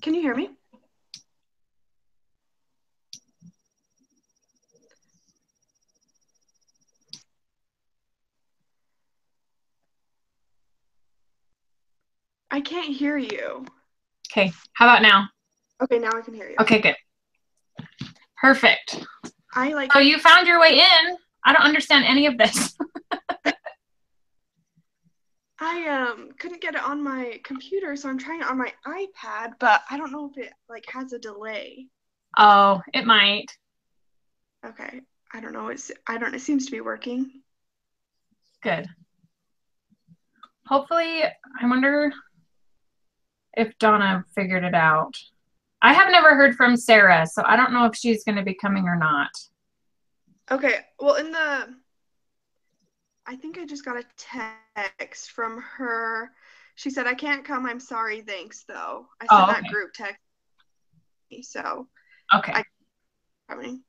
Can you hear me? I can't hear you. Okay, how about now? Okay, now I can hear you. Okay, good. Perfect. So you found your way in. I don't understand any of this. I couldn't get it on my computer, so I'm trying it on my iPad, but I don't know if it like has a delay. Oh, it might. Okay. I don't know. It seems to be working. Good. Hopefully, I wonder if Donna figured it out. I have never heard from Sarah, so I don't know if she's going to be coming or not. Okay. Well, I think I just got a text from her. She said, I can't come. I'm sorry. Thanks, though. I sent that group text. So. Okay. Coming.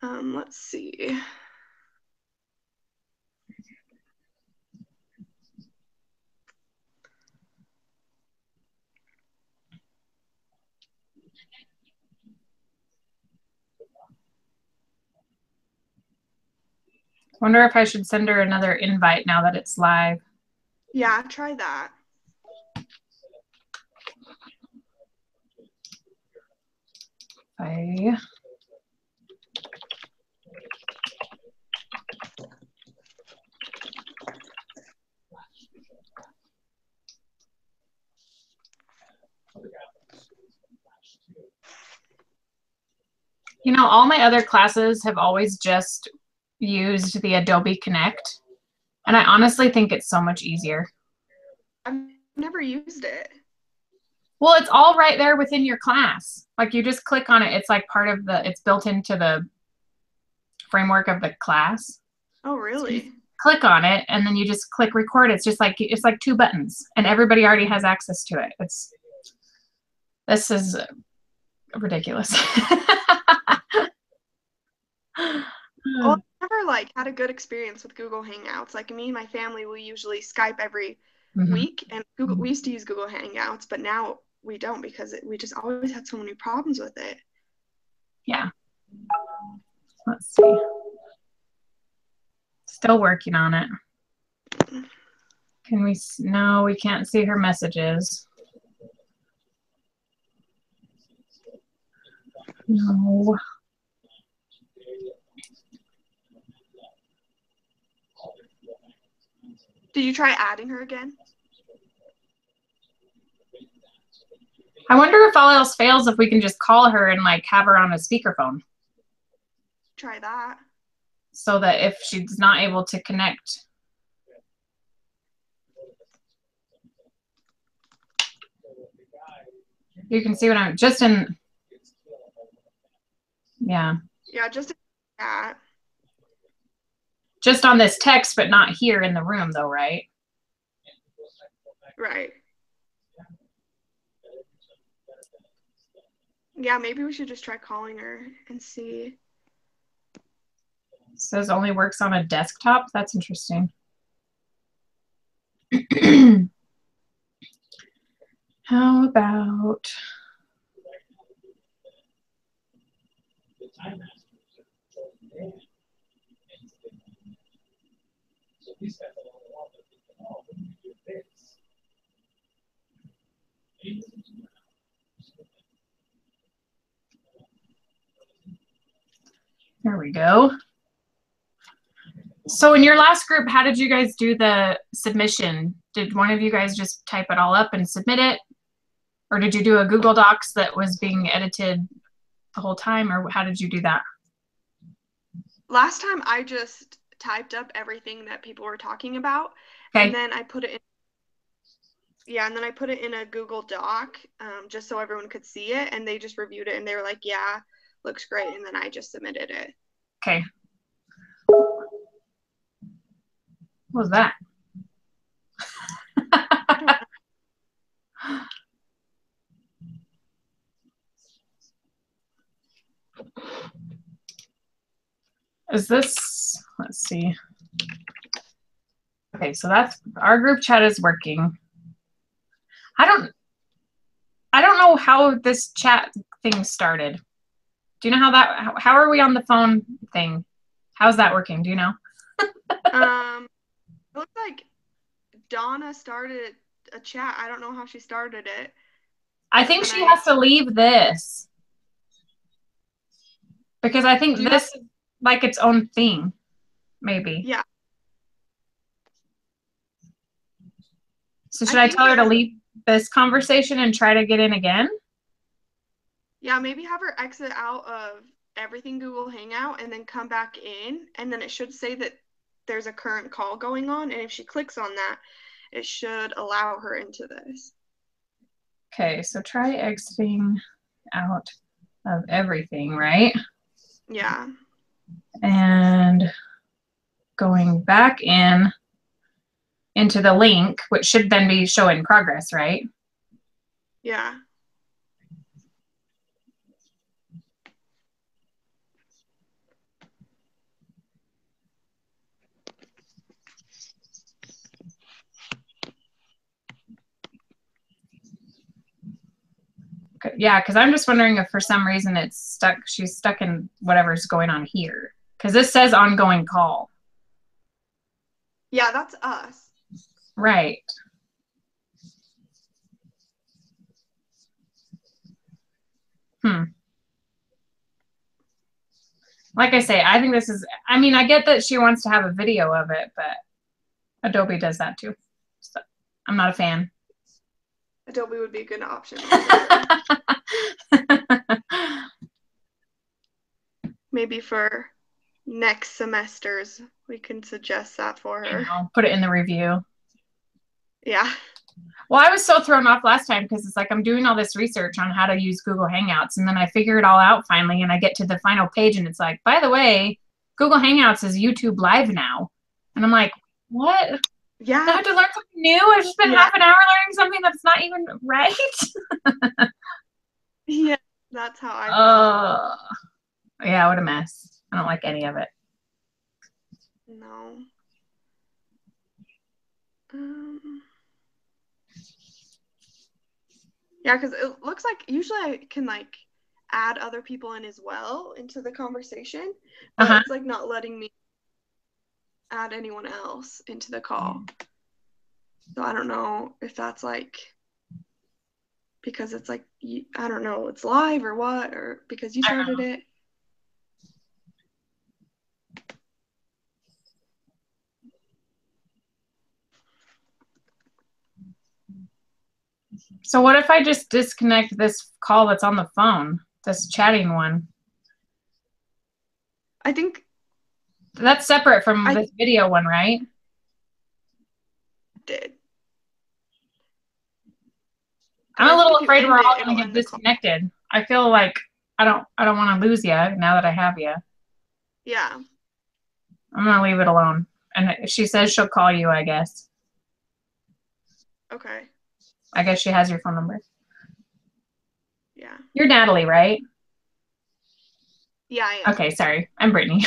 Let's see. Wonder if I should send her another invite now that it's live. Yeah, try that. You know, all my other classes have always just used the Adobe Connect, and I honestly think it's so much easier. I've never used it. Well, it's all right there within your class. Like you just click on it. It's like part of it's built into the framework of the class. Oh, really? So click on it and then you just click record. It's like 2 buttons and everybody already has access to it. This is ridiculous. Well, I've never had a good experience with Google Hangouts. Like me and my family, we usually Skype every week, and we used to use Google Hangouts, but now we don't because we just always had so many problems with it. Yeah. Let's see. Still working on it. Can we? No, we can't see her messages. No. Did you try adding her again? I wonder if all else fails if we can just call her and have her on a speakerphone. Try that. So that if she's not able to connect. You can see what I'm just in. Yeah. Yeah, just in that. Just on this text, but not here in the room though, right? Right. Yeah, maybe we should just try calling her and see. It says only works on a desktop. That's interesting. How about there we go. So in your last group, how did you guys do the submission? Did one of you guys just type it all up and submit it? Or did you do a Google Docs that was being edited the whole time? Or how did you do that? Last time I just typed up everything that people were talking about. Okay. And then I put it in. Yeah, and then I put it in a Google Doc just so everyone could see it. And they just reviewed it and they were like, yeah, looks great. And then I just submitted it. Okay. What was that? Is this, let's see. Okay, so that's, our group chat is working. I don't know how this chat thing started. Do you know how are we on the phone thing? How's that working? Do you know? It looks like Donna started a chat. I don't know how she started it. I think she has to leave this. Because I think this is like its own thing, maybe. Yeah. So should I tell her to leave this conversation and try to get in again? Yeah, maybe have her exit out of everything Google Hangout and then come back in. And then it should say that there's a current call going on. And if she clicks on that, it should allow her into this. Okay, so try exiting out of everything, right? Yeah. And going back into the link, which should then be showing progress, right? Yeah. Yeah, because I'm just wondering if for some reason it's stuck, she's stuck in whatever's going on here. Because this says ongoing call. Yeah, that's us. Right. Like I say, I think this is, I mean, I get that she wants to have a video of it, but Adobe does that too. So I'm not a fan. Adobe would be a good option. Maybe for next semesters, we can suggest that for her. Put it in the review. Yeah. Well, I was so thrown off last time because it's like I'm doing all this research on how to use Google Hangouts, and then I figure it all out finally, and I get to the final page, and it's like, by the way, Google Hangouts is YouTube Live now. And I'm like, what? Yeah. I have to learn something new? I've just been half an hour learning something that's not even right? Yeah, that's how I felt. Yeah, what a mess. I don't like any of it. No. Yeah, because it looks like usually I can like add other people in as well into the conversation, but it's like not letting me add anyone else into the call. So I don't know if that's like because it's like, I don't know, it's live or what, or because you started it. So what if I just disconnect this call that's on the phone, this chatting one? I think that's separate from this video one, right? Did. I'm a little afraid we're all going to get disconnected. I feel like I don't want to lose you now that I have you. Yeah. I'm going to leave it alone. And if she says she'll call you, I guess. Okay. I guess she has your phone number. Yeah. You're Natalie, right? Yeah, I am. Okay, sorry. I'm Brittany.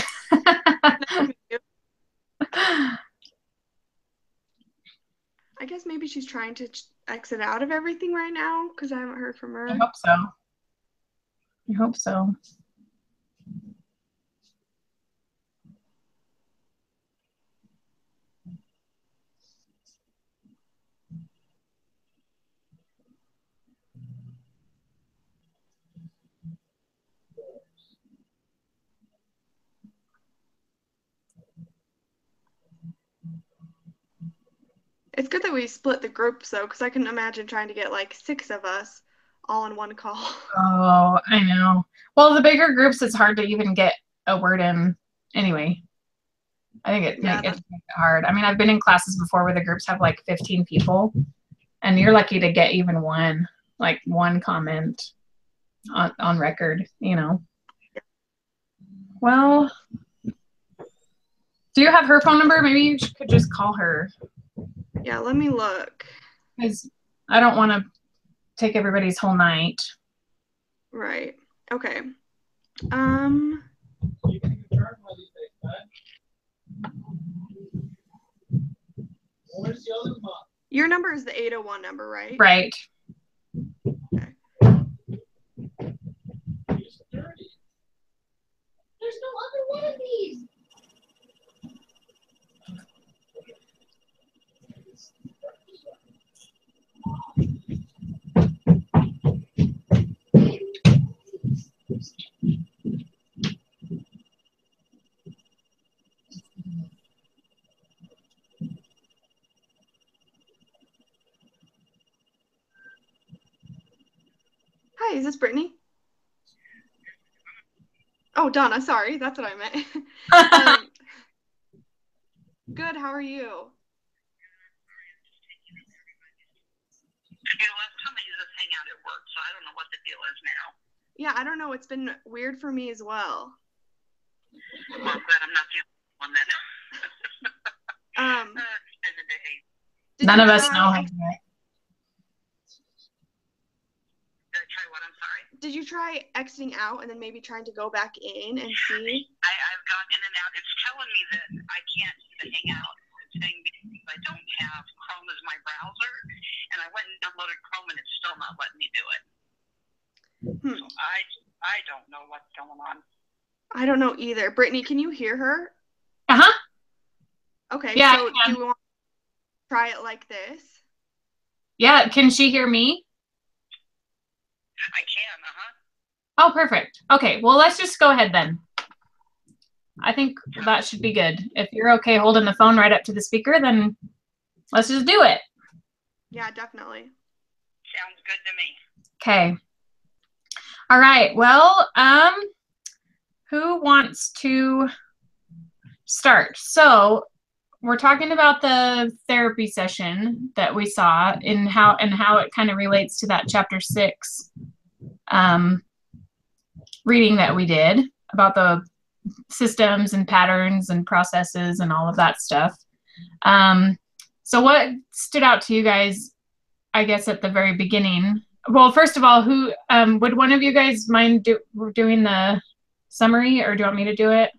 I guess maybe she's trying to exit out of everything right now because I haven't heard from her. I hope so. I hope so. It's good that we split the groups though, because I can imagine trying to get like 6 of us all in one call. Oh, I know. Well, the bigger groups, it's hard to even get a word in anyway. I think it makes it hard. I mean, I've been in classes before where the groups have like 15 people, and you're lucky to get even one comment on record, you know. Well, do you have her phone number? Maybe you could just call her. Yeah, let me look. Because I don't want to take everybody's whole night. Right. Okay. Your number is the 801 number, right? Right. Okay. There's no other one of these. Hi, is this Brittany? Oh, Donna, sorry. That's what I meant. Good, how are you? Last time I used this Hangout, it worked, so I don't know what the deal is now. Yeah, I don't know. It's been weird for me as well. Well, I'm glad I'm not the only one then. None of us know. Did I try what? I'm sorry? Did you try exiting out and then maybe trying to go back in and see? I've gone in and out. It's telling me that I can't see the Hangout. It's saying because I don't have Chrome as my browser, and I went and downloaded Chrome, and it's still not letting me do it. So I don't know what's going on. I don't know either. Brittany, can you hear her? Uh-huh. Okay, yeah, so do you want to try it like this? Yeah, can she hear me? I can, uh-huh. Oh, perfect. Okay, well, let's just go ahead then. I think that should be good. If you're okay holding the phone right up to the speaker, then let's just do it. Yeah, definitely. Sounds good to me. Okay. All right, well, who wants to start? So we're talking about the therapy session that we saw and how it kind of relates to that chapter 6 reading that we did about the systems and patterns and processes and all of that stuff. So what stood out to you guys, I guess, at the very beginning? Well, first of all, who would one of you guys mind doing the summary, or do you want me to do it?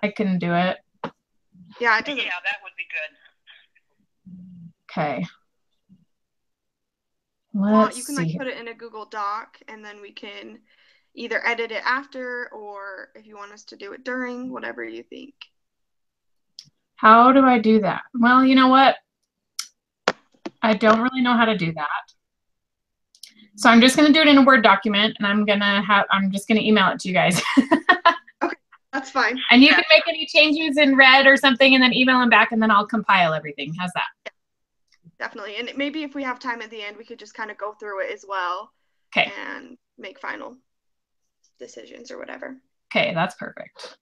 I can do it. Yeah, that would be good. Okay. Well, you can put it in a Google Doc, and then we can either edit it after, or if you want us to do it during, whatever you think. How do I do that? Well, you know what? I don't really know how to do that. So I'm just going to do it in a Word document, and I'm just going to email it to you guys. Okay, that's fine. And you can make any changes in red or something and then email them back, and then I'll compile everything. How's that? Yeah, definitely. And maybe if we have time at the end, we could just kind of go through it as well. Okay. And make final decisions or whatever. Okay, that's perfect.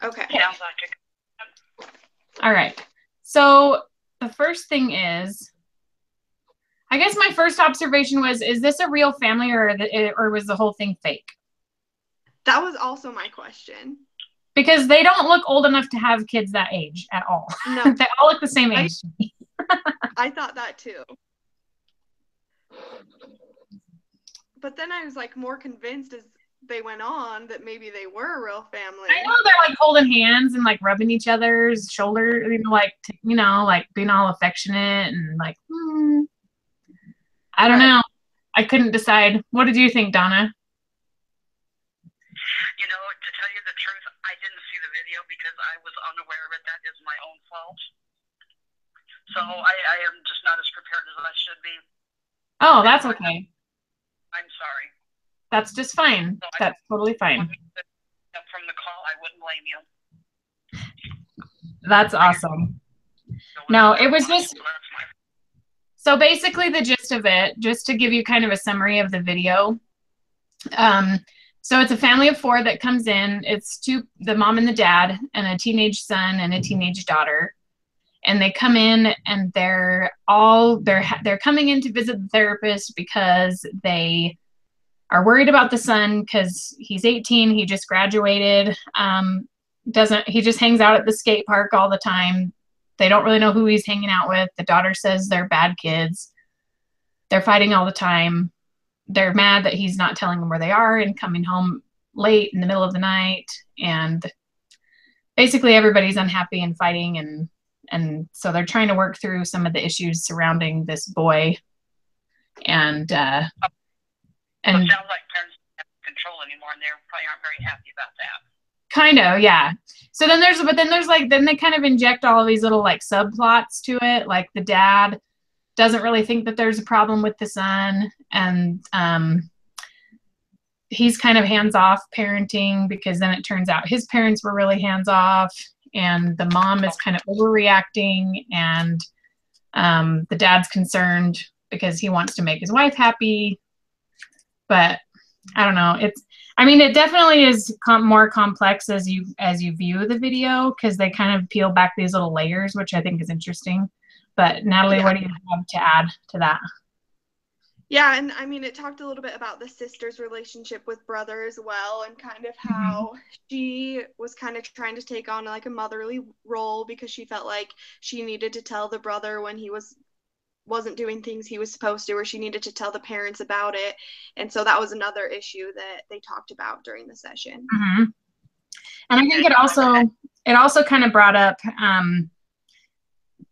Okay. Sounds like it. All right. So the first thing is, I guess my first observation was, is this a real family, or was the whole thing fake? That was also my question. Because they don't look old enough to have kids that age at all. No. They all look the same age. I thought that too. But then I was more convinced as they went on that maybe they were a real family. I know they're holding hands and rubbing each other's shoulders, being all affectionate and I don't know. I couldn't decide. What did you think, Donna? You know, to tell you the truth, I didn't see the video because I was unaware of it. That is my own fault. So I am just not as prepared as I should be. Oh, that's okay. I'm sorry. That's just fine. So that's totally fine. From the call, I wouldn't blame you. That's awesome. No, it was just, so basically the gist of it, just to give you kind of a summary of the video. So it's a family of 4 that comes in. It's the mom and the dad and a teenage son and a teenage daughter. And they come in and they're coming in to visit the therapist because they are worried about the son because he's 18. He just graduated. He just hangs out at the skate park all the time. They don't really know who he's hanging out with. The daughter says they're bad kids. They're fighting all the time. They're mad that he's not telling them where they are and coming home late in the middle of the night. And basically everybody's unhappy and fighting. And so they're trying to work through some of the issues surrounding this boy. And it sounds like parents don't have control anymore, and they probably aren't very happy about that. Kind of, yeah. So then then they kind of inject all of these little like subplots to it. Like the dad doesn't really think that there's a problem with the son, and he's kind of hands-off parenting because then it turns out his parents were really hands-off, and the mom is kind of overreacting, and the dad's concerned because he wants to make his wife happy. But I don't know. It definitely is more complex as you view the video, because they kind of peel back these little layers, which I think is interesting. But Natalie, what do you have to add to that? Yeah, and it talked a little bit about the sister's relationship with brother as well, and kind of how she was kind of trying to take on like a motherly role because she felt like she needed to tell the brother when he wasn't doing things he was supposed to, or she needed to tell the parents about it. And so that was another issue that they talked about during the session. Mm-hmm. And I think it also kind of brought up,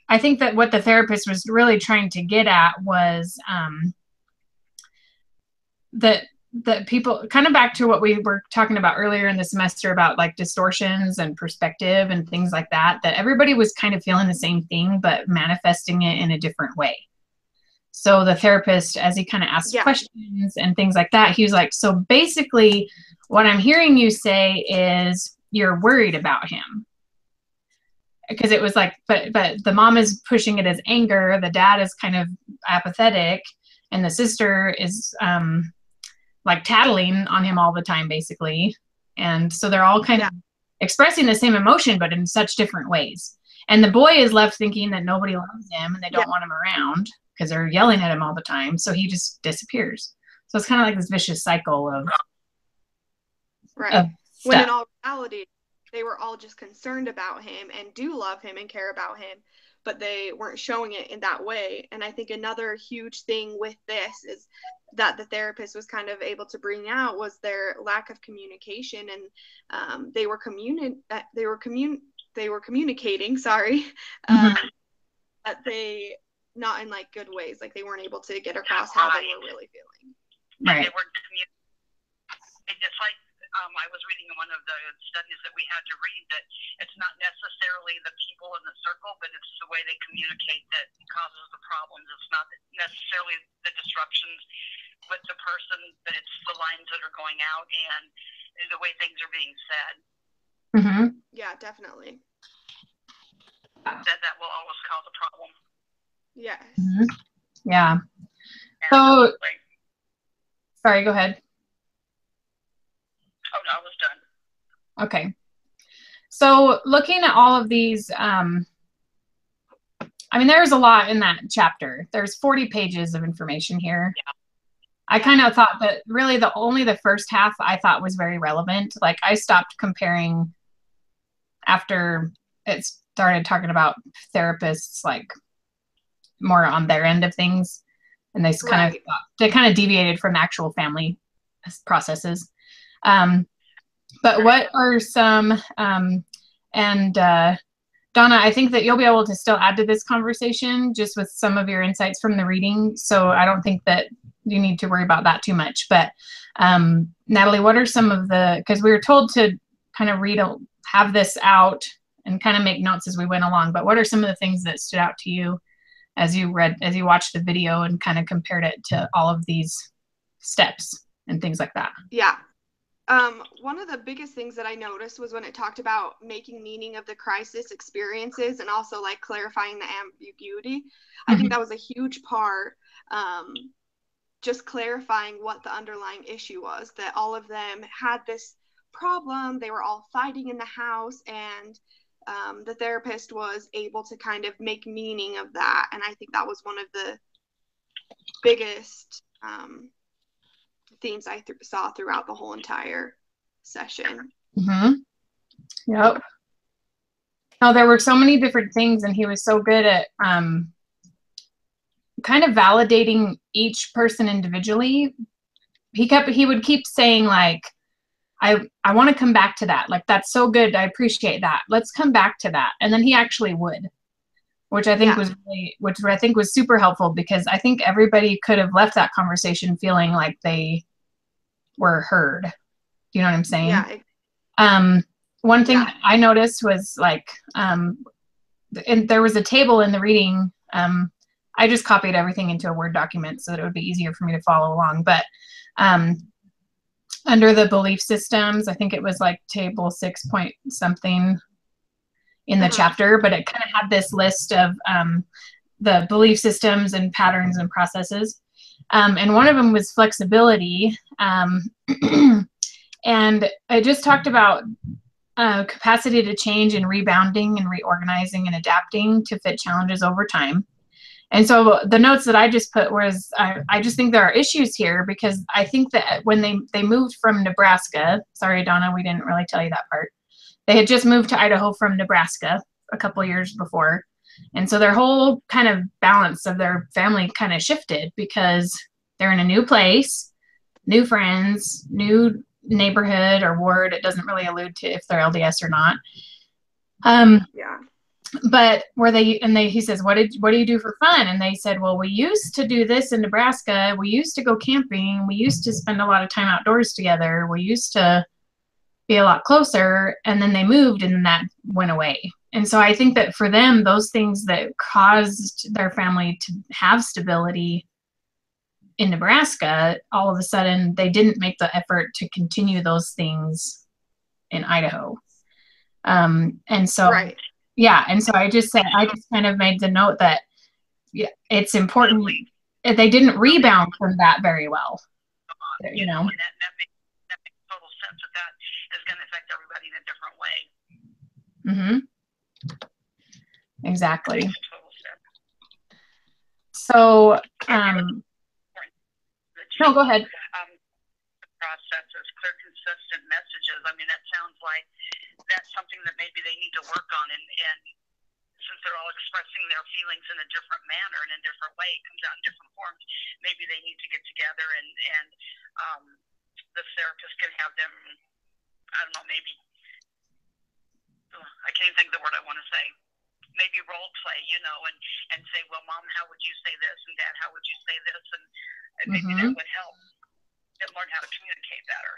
I think that what the therapist was really trying to get at was that people, kind of back to what we were talking about earlier in the semester about like distortions and perspective and things like that everybody was kind of feeling the same thing, but manifesting it in a different way. So the therapist, as he kind of asked questions and things like that, he was like, so basically what I'm hearing you say is you're worried about him. Because it was like, but the mom is pushing it as anger, the dad is kind of apathetic, and the sister is like tattling on him all the time, basically. And so they're all kind of expressing the same emotion, but in such different ways. And the boy is left thinking that nobody loves him and they don't want him around because they're yelling at him all the time. So he just disappears. So it's kind of like this vicious cycle of when in all reality, they were all just concerned about him and do love him and care about him, but they weren't showing it in that way. And I think another huge thing with this is that the therapist was kind of able to bring out was their lack of communication, and they were communicating, that they, not in like good ways, like they weren't able to get across how they were really feeling. Right. They weren't communicating. Just like I was reading one of the studies that we had to read, that it's not necessarily the people in the circle, but it's the way they communicate that causes the problems. It's not necessarily the disruptions with the person, but it's the lines that are going out and the way things are being said. Mm-hmm. Yeah, definitely. That will always cause a problem. Yes. Mm-hmm. Yeah. So, sorry, go ahead. Oh, no, I was done. Okay. So looking at all of these, there's a lot in that chapter. There's 40 pages of information here. Yeah. I kind of thought that really only the first half I thought was very relevant. Like I stopped comparing after it started talking about therapists, like more on their end of things. And they kind of deviated from actual family processes. But what are some, Donna, I think that you'll be able to still add to this conversation just with some of your insights from the reading. So I don't think that you need to worry about that too much. But Natalie, what are some of because we were told to kind of have this out and kind of make notes as we went along, but what are some of the things that stood out to you as you watched the video and kind of compared it to all of these steps and things like that? Yeah. One of the biggest things that I noticed was when it talked about making meaning of the crisis experiences and also like clarifying the ambiguity. I think that was a huge part, just clarifying what the underlying issue was, that all of them had this problem, they were all fighting in the house, and the therapist was able to kind of make meaning of that. And I think that was one of the biggest themes I saw throughout the whole entire session. Yep. Oh, there were so many different things, and he was so good at kind of validating each person individually. He would keep saying like, I want to come back to that. Like, that's so good. I appreciate that. Let's come back to that. And then he actually would, which I think was really, which I think was super helpful, because I think everybody could have left that conversation feeling like they were heard. Do you know what I'm saying? Yeah. One thing that I noticed was like, and there was a table in the reading. I just copied everything into a Word document so that it would be easier for me to follow along. But under the belief systems, I think it was like table 6 point something in the chapter, but it kind of had this list of the belief systems and patterns and processes. And one of them was flexibility. And I just talked about capacity to change and rebounding and reorganizing and adapting to fit challenges over time. And so the notes that I just put was, I just think there are issues here, because I think that when they moved from Nebraska, sorry, Donna, we didn't really tell you that part. They had just moved to Idaho from Nebraska a couple years before. And so their whole kind of balance of their family kind of shifted, because they're in a new place, new friends, new neighborhood or ward. It doesn't really allude to if they're LDS or not. But he says, what do you do for fun? And they said, well, we used to do this in Nebraska. We used to go camping. We used to spend a lot of time outdoors together. We used to be a lot closer. And then they moved, and then that went away. And so I think that for them, those things that caused their family to have stability in Nebraska, all of a sudden they didn't make the effort to continue those things in Idaho. And so yeah, and so I just kind of made the note that it's important. They didn't rebound from that very well, you know. And that makes total sense that is going to affect everybody in a different way. Exactly. So, no, go ahead. Processes, clear, consistent messages. I mean, that sounds like that's something that maybe they need to work on, and since they're all expressing their feelings in a different manner and in a different way, it comes out in different forms, maybe they need to get together and the therapist can have them, I don't know, maybe, I can't even think of the word I want to say, maybe role play, you know, and say, well, Mom, how would you say this? And Dad, how would you say this? And maybe that would help them learn how to communicate better.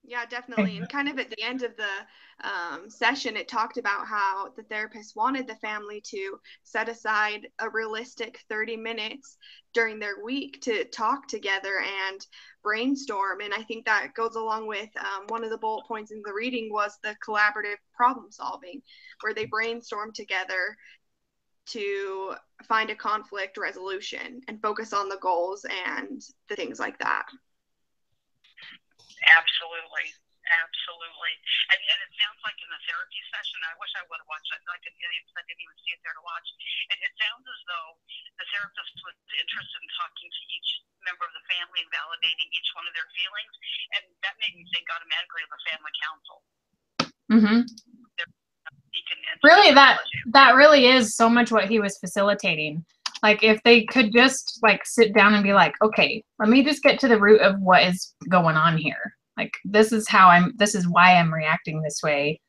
Yeah, definitely. And kind of at the end of the session, it talked about how the therapist wanted the family to set aside a realistic 30 minutes during their week to talk together and brainstorm. And I think that goes along with one of the bullet points in the reading was the collaborative problem solving, where they brainstorm together to find a conflict resolution and focus on the goals and the things like that. Absolutely. And it sounds like in the therapy session, I wish I would have watched it. I didn't even see it there to watch. And it sounds as though the therapist was interested in talking to each member of the family and validating each one of their feelings. And that made me think automatically of a family council. Really, that really is so much what he was facilitating. Like, if they could just like sit down and be like, okay, let me just get to the root of what is going on here. Like, this is why I'm reacting this way.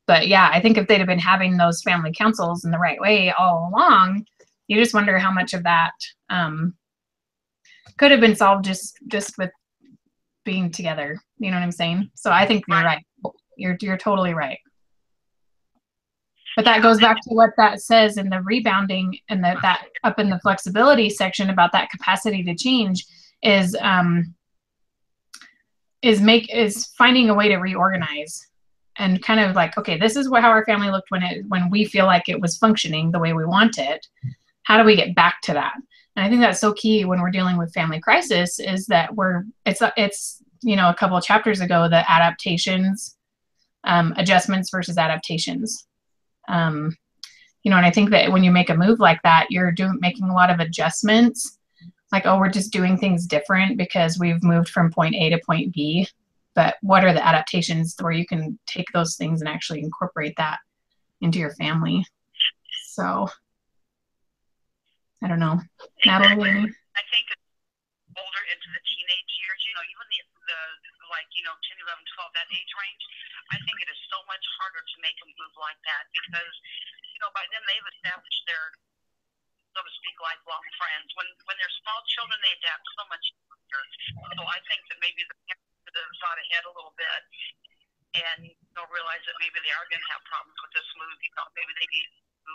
But yeah, I think if they'd have been having those family councils in the right way all along, you just wonder how much of that could have been solved just with being together. You know what I'm saying? So I think you're right. You're totally right. But that goes back to what that says in the rebounding and that up in the flexibility section about that capacity to change is is finding a way to reorganize and kind of like, okay, this is how our family looked when we feel like it was functioning the way we want it. How do we get back to that? And I think that's so key when we're dealing with family crisis, is that it's you know, a couple of chapters ago, the adaptations, adjustments versus adaptations. You know, and I think that when you make a move like that, you're making a lot of adjustments. Like, oh, we're just doing things different because we've moved from point A to point B. But what are the adaptations where you can take those things and actually incorporate that into your family? So, I don't know. Natalie? I think older into the teenage years, you know, even the like, you know, 10, 11, 12, that age range, I think it is so much harder to make them move like that because, you know, by then they've established their, so to speak, lifelong friends. When they're small children, they adapt so much easier. So I think that maybe the parents could have thought ahead a little bit and, you know, realize that maybe they are going to have problems with this move. You know, maybe they need to,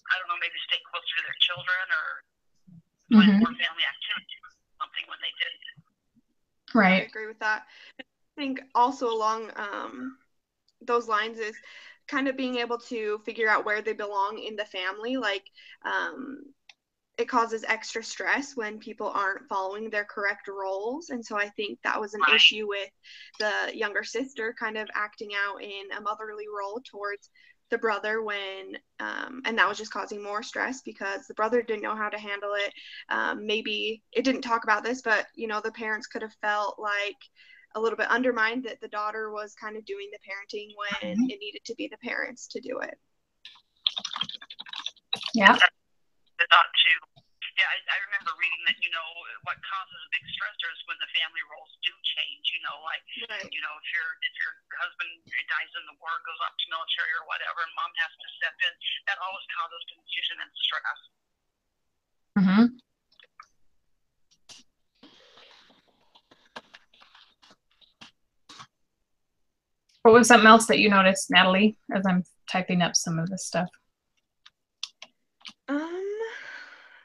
I don't know, maybe stay closer to their children or find more family activities or something when they did. Right. I agree with that. I think also along those lines is kind of being able to figure out where they belong in the family. Like, it causes extra stress when people aren't following their correct roles. And so I think that was an issue with the younger sister kind of acting out in a motherly role towards the brother when, and that was just causing more stress because the brother didn't know how to handle it. Maybe it didn't talk about this, but, you know, the parents could have felt like a little bit undermined that the daughter was kind of doing the parenting when it needed to be the parents to do it. Yeah. Not to. Yeah, I remember reading that, you know, what causes a big stressor is when the family roles do change, you know, like, you know, if your husband dies in the war, goes off to military or whatever, and mom has to step in, that always causes confusion and stress. Mm-hmm. What was something else that you noticed, Natalie, as I'm typing up some of this stuff?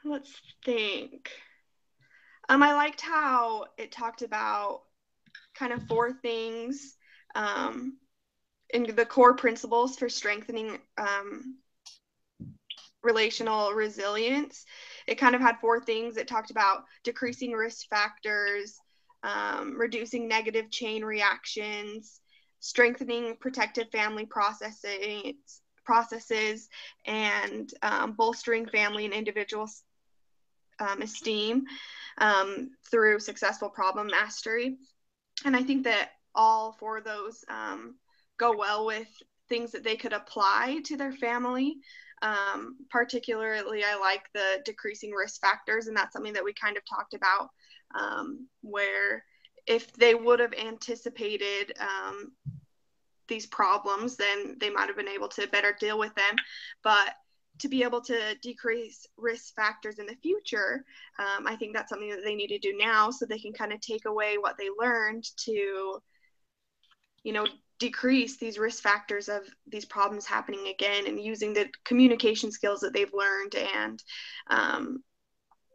Let's think. I liked how it talked about kind of 4 things in the core principles for strengthening relational resilience. It kind of had 4 things. It talked about decreasing risk factors, reducing negative chain reactions, strengthening protective family processes, and bolstering family and individual esteem through successful problem mastery. And I think that all 4 of those go well with things that they could apply to their family. Particularly, I like the decreasing risk factors, and that's something that we kind of talked about, where if they would have anticipated these problems, then they might have been able to better deal with them. But to be able to decrease risk factors in the future, I think that's something that they need to do now so they can kind of take away what they learned to, you know, decrease these risk factors of these problems happening again, and using the communication skills that they've learned and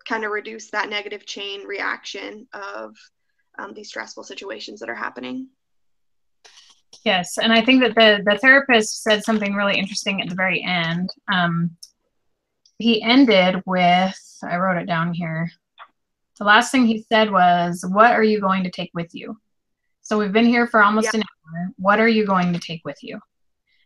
kind of reduce that negative chain reaction of these stressful situations that are happening. Yes, and I think that the therapist said something really interesting at the very end. He ended with, I wrote it down here. The last thing he said was, "What are you going to take with you?" So we've been here for almost an hour. What are you going to take with you?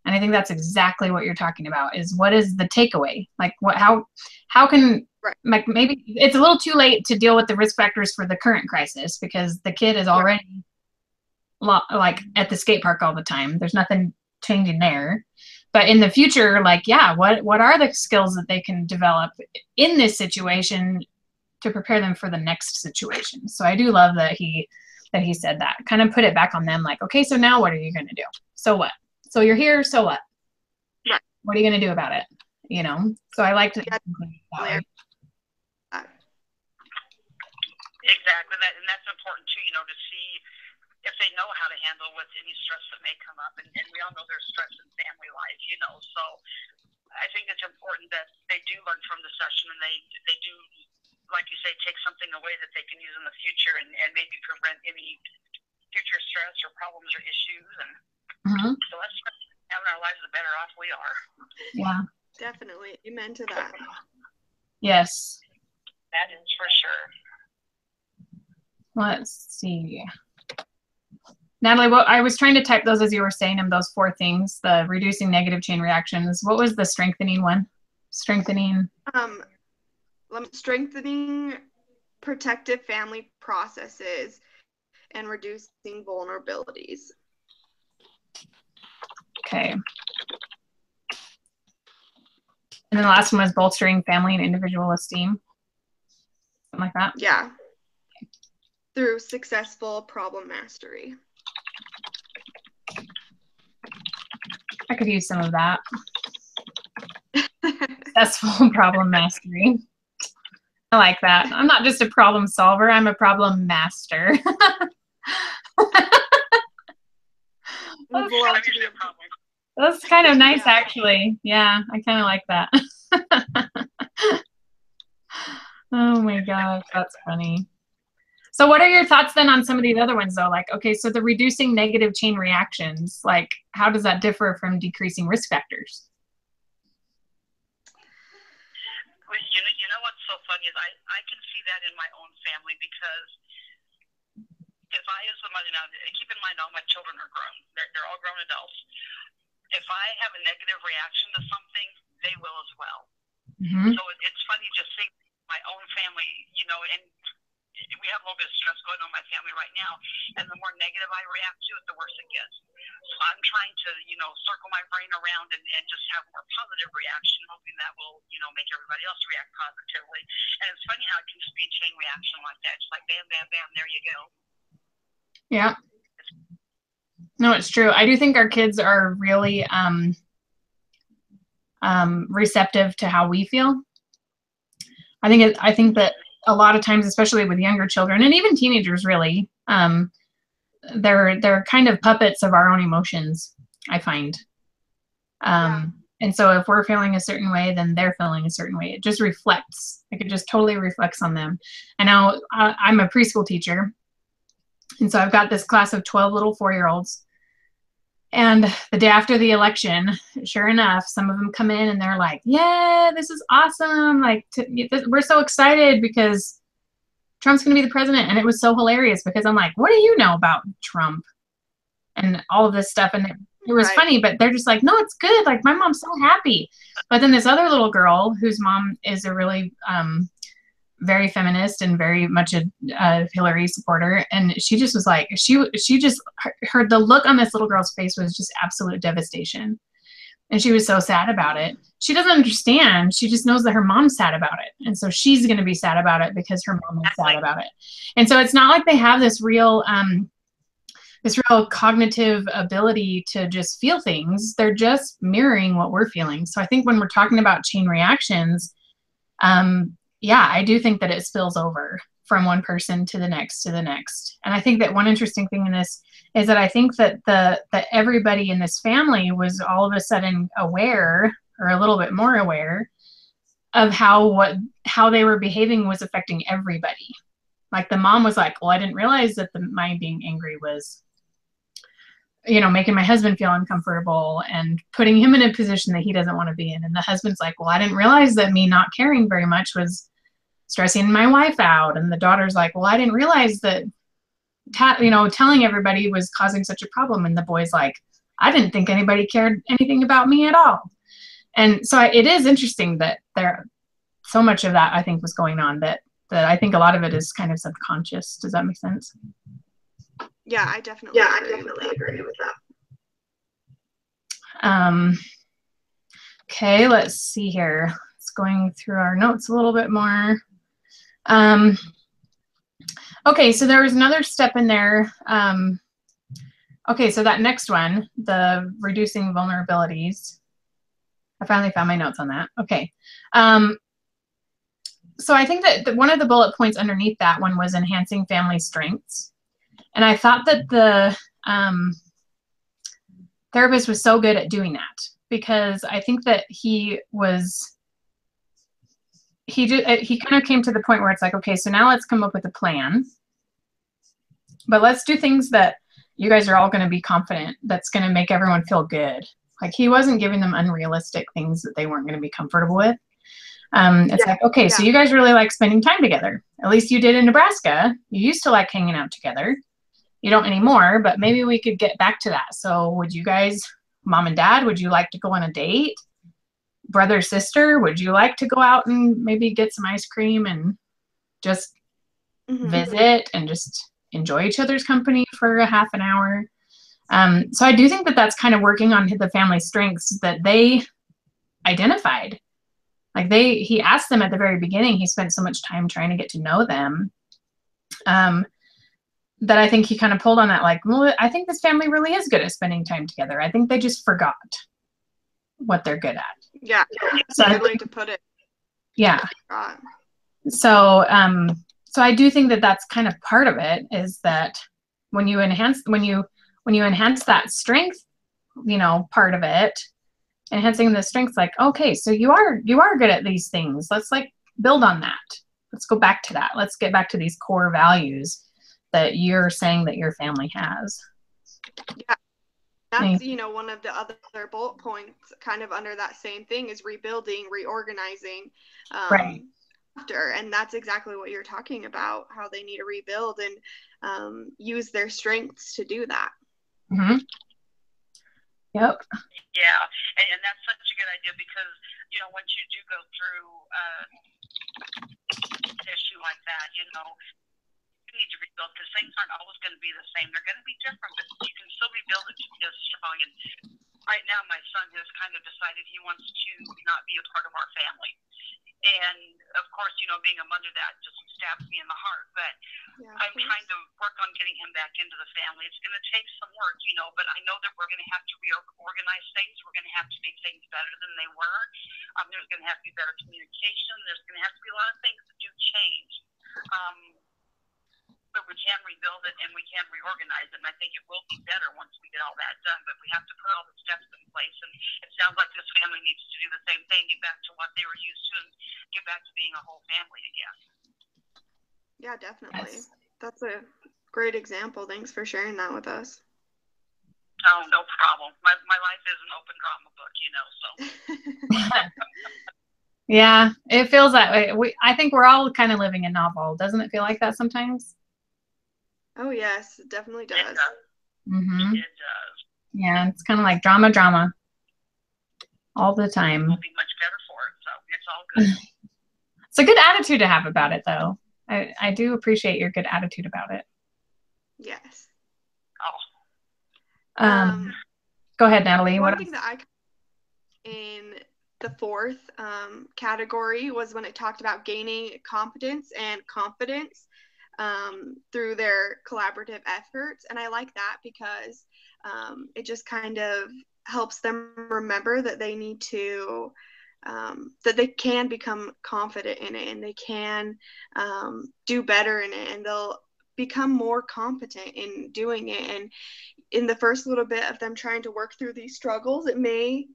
And I think that's exactly what you're talking about, is what is the takeaway? Like, how can, like, maybe it's a little too late to deal with the risk factors for the current crisis because the kid is already like at the skate park all the time. There's nothing changing there. But in the future, like, yeah, what are the skills that they can develop in this situation to prepare them for the next situation? So I do love that he said that. Kind of put it back on them, like, okay, so now what are you going to do? So what? So you're here, so what? Right. What are you going to do about it? You know? So I like to Exactly. And that's important too, you know, to see if they know how to handle with any stress that may come up. And we all know there's stress in family life, you know. So I think it's important that they do learn from the session, and they do, like you say, take something away that they can use in the future and maybe prevent any future stress or problems or issues, and so that's having our lives, the better off we are. Yeah, definitely. Amen to that. Yes, that is for sure. Let's see. Natalie, what I was trying to type those as you were saying them, those 4 things, the reducing negative chain reactions. What was the strengthening one? Strengthening. Strengthening protective family processes and reducing vulnerabilities. Okay. And then the last one was bolstering family and individual esteem. Something like that? Yeah. Through successful problem mastery. I could use some of that. Successful problem mastery. I like that. I'm not just a problem solver, I'm a problem master. That's kind of nice, actually. Yeah, I kind of like that. Oh my gosh, that's funny. So what are your thoughts then on some of these other ones though? Like, okay, so the reducing negative chain reactions, like how does that differ from decreasing risk factors? You know what's so funny is I can see that in my own family, because if I, as a mother, now keep in mind all my children are grown. They're all grown adults. If I have a negative reaction to something, they will as well. So it's funny just seeing my own family, you know, and we have a little bit of stress going on in my family right now, and the more negative I react to it, the worse it gets. So I'm trying to, you know, circle my brain around and just have more positive reaction, hoping that will, you know, make everybody else react positively. And it's funny how it can just be a chain reaction like that. Just like bam, bam, bam, there you go. Yeah. No, it's true. I do think our kids are really receptive to how we feel. I think that a lot of times, especially with younger children and even teenagers, really, they're kind of puppets of our own emotions, I find. And so if we're feeling a certain way, then they're feeling a certain way. It just reflects. Like it just totally reflects on them. And now I'm a preschool teacher. And so I've got this class of 12 little 4-year-olds. And the day after the election, sure enough, some of them come in and they're like, yeah, this is awesome. Like, we're so excited because Trump's going to be the president. And it was so hilarious because I'm like, what do you know about Trump and all of this stuff? And it was funny, but they're just like, no, it's good. Like, my mom's so happy. But then this other little girl whose mom is a really very feminist and very much a Hillary supporter, and she just was like, she just heard the look on this little girl's face was just absolute devastation, and she was so sad about it. She doesn't understand. She just knows that her mom's sad about it, and so she's going to be sad about it because her mom is sad about it. And so it's not like they have this real cognitive ability to just feel things. They're just mirroring what we're feeling. So I think when we're talking about chain reactions, yeah, I do think that it spills over from one person to the next to the next. And I think that one interesting thing in this is that I think that that everybody in this family was all of a sudden aware, or a little bit more aware, of how they were behaving was affecting everybody. Like the mom was like, well, I didn't realize that my being angry was, you know, making my husband feel uncomfortable and putting him in a position that he doesn't want to be in. And the husband's like, well, I didn't realize that me not caring very much was stressing my wife out. And the daughter's like, well, I didn't realize that, telling everybody was causing such a problem. And the boy's like, I didn't think anybody cared anything about me at all. And so it is interesting that so much of that, I think, was going on that I think a lot of it is kind of subconscious. Does that make sense? Yeah, I definitely agree with that. Okay, let's see here. It's going through our notes a little bit more. Okay, so there was another step in there. Okay, so that next one, the reducing vulnerabilities. I finally found my notes on that. Okay. So I think that one of the bullet points underneath that one was enhancing family strengths. And I thought that the therapist was so good at doing that, because I think that he kind of came to the point where it's like, okay, so now let's come up with a plan, but let's do things that you guys are all going to be confident. That's going to make everyone feel good. Like, he wasn't giving them unrealistic things that they weren't going to be comfortable with. It's like, okay, so you guys really like spending time together. At least you did in Nebraska. You used to like hanging out together. You don't anymore, but maybe we could get back to that. So would you guys, mom and dad, would you like to go on a date? Brother, sister, would you like to go out and maybe get some ice cream and just visit and just enjoy each other's company for a half an hour? So I do think that that's kind of working on the family strengths that they identified. Like, he asked them at the very beginning, he spent so much time trying to get to know them, that I think he kind of pulled on that, like, well, I think this family really is good at spending time together. I think they just forgot what they're good at. Yeah, that's a good way to put it. Yeah. So, so I do think that that's kind of part of it, is that when you enhance that strength, you know, part of it, enhancing the strengths, like, okay, so you are good at these things. Let's like build on that. Let's go back to that. Let's get back to these core values that you're saying that your family has. Yeah. That's, you know, one of the other bullet points kind of under that same thing is rebuilding, reorganizing. Right. And that's exactly what you're talking about, how they need to rebuild and use their strengths to do that. Mm-hmm. Yep. Yeah, and that's such a good idea, because, you know, once you do go through an issue like that, you know, you need to rebuild, because things aren't always going to be the same. They're going to be different, but you can still rebuild it to be as strong. And right now, my son has kind of decided he wants to not be a part of our family. And of course, you know, being a mother, that just stabs me in the heart. But I'm trying to work on getting him back into the family. It's going to take some work, you know, but I know that we're going to have to reorganize things. We're going to have to make things better than they were. There's going to have to be better communication. There's going to have to be a lot of things that do change. But we can rebuild it and we can reorganize it. And I think it will be better once we get all that done. But we have to put all the steps in place. And it sounds like this family needs to do the same thing, get back to what they were used to, and get back to being a whole family again. Yeah, definitely. Yes. That's a great example. Thanks for sharing that with us. Oh, no problem. My life is an open drama book, you know, so. Yeah, it feels that way. I think we're all kind of living a novel. Doesn't it feel like that sometimes? Oh, yes, it definitely does. It does. Mm-hmm. It does. Yeah, it's kind of like drama all the time. We'll be much better for it, so it's all good. It's a good attitude to have about it, though. I do appreciate your good attitude about it. Yes. Oh. Go ahead, Natalie. One thing that I in the fourth category was when it talked about gaining competence and confidence through their collaborative efforts. And I like that because it just kind of helps them remember that they need to, that they can become confident in it and they can do better in it, and they'll become more competent in doing it. And in the first little bit of them trying to work through these struggles, it may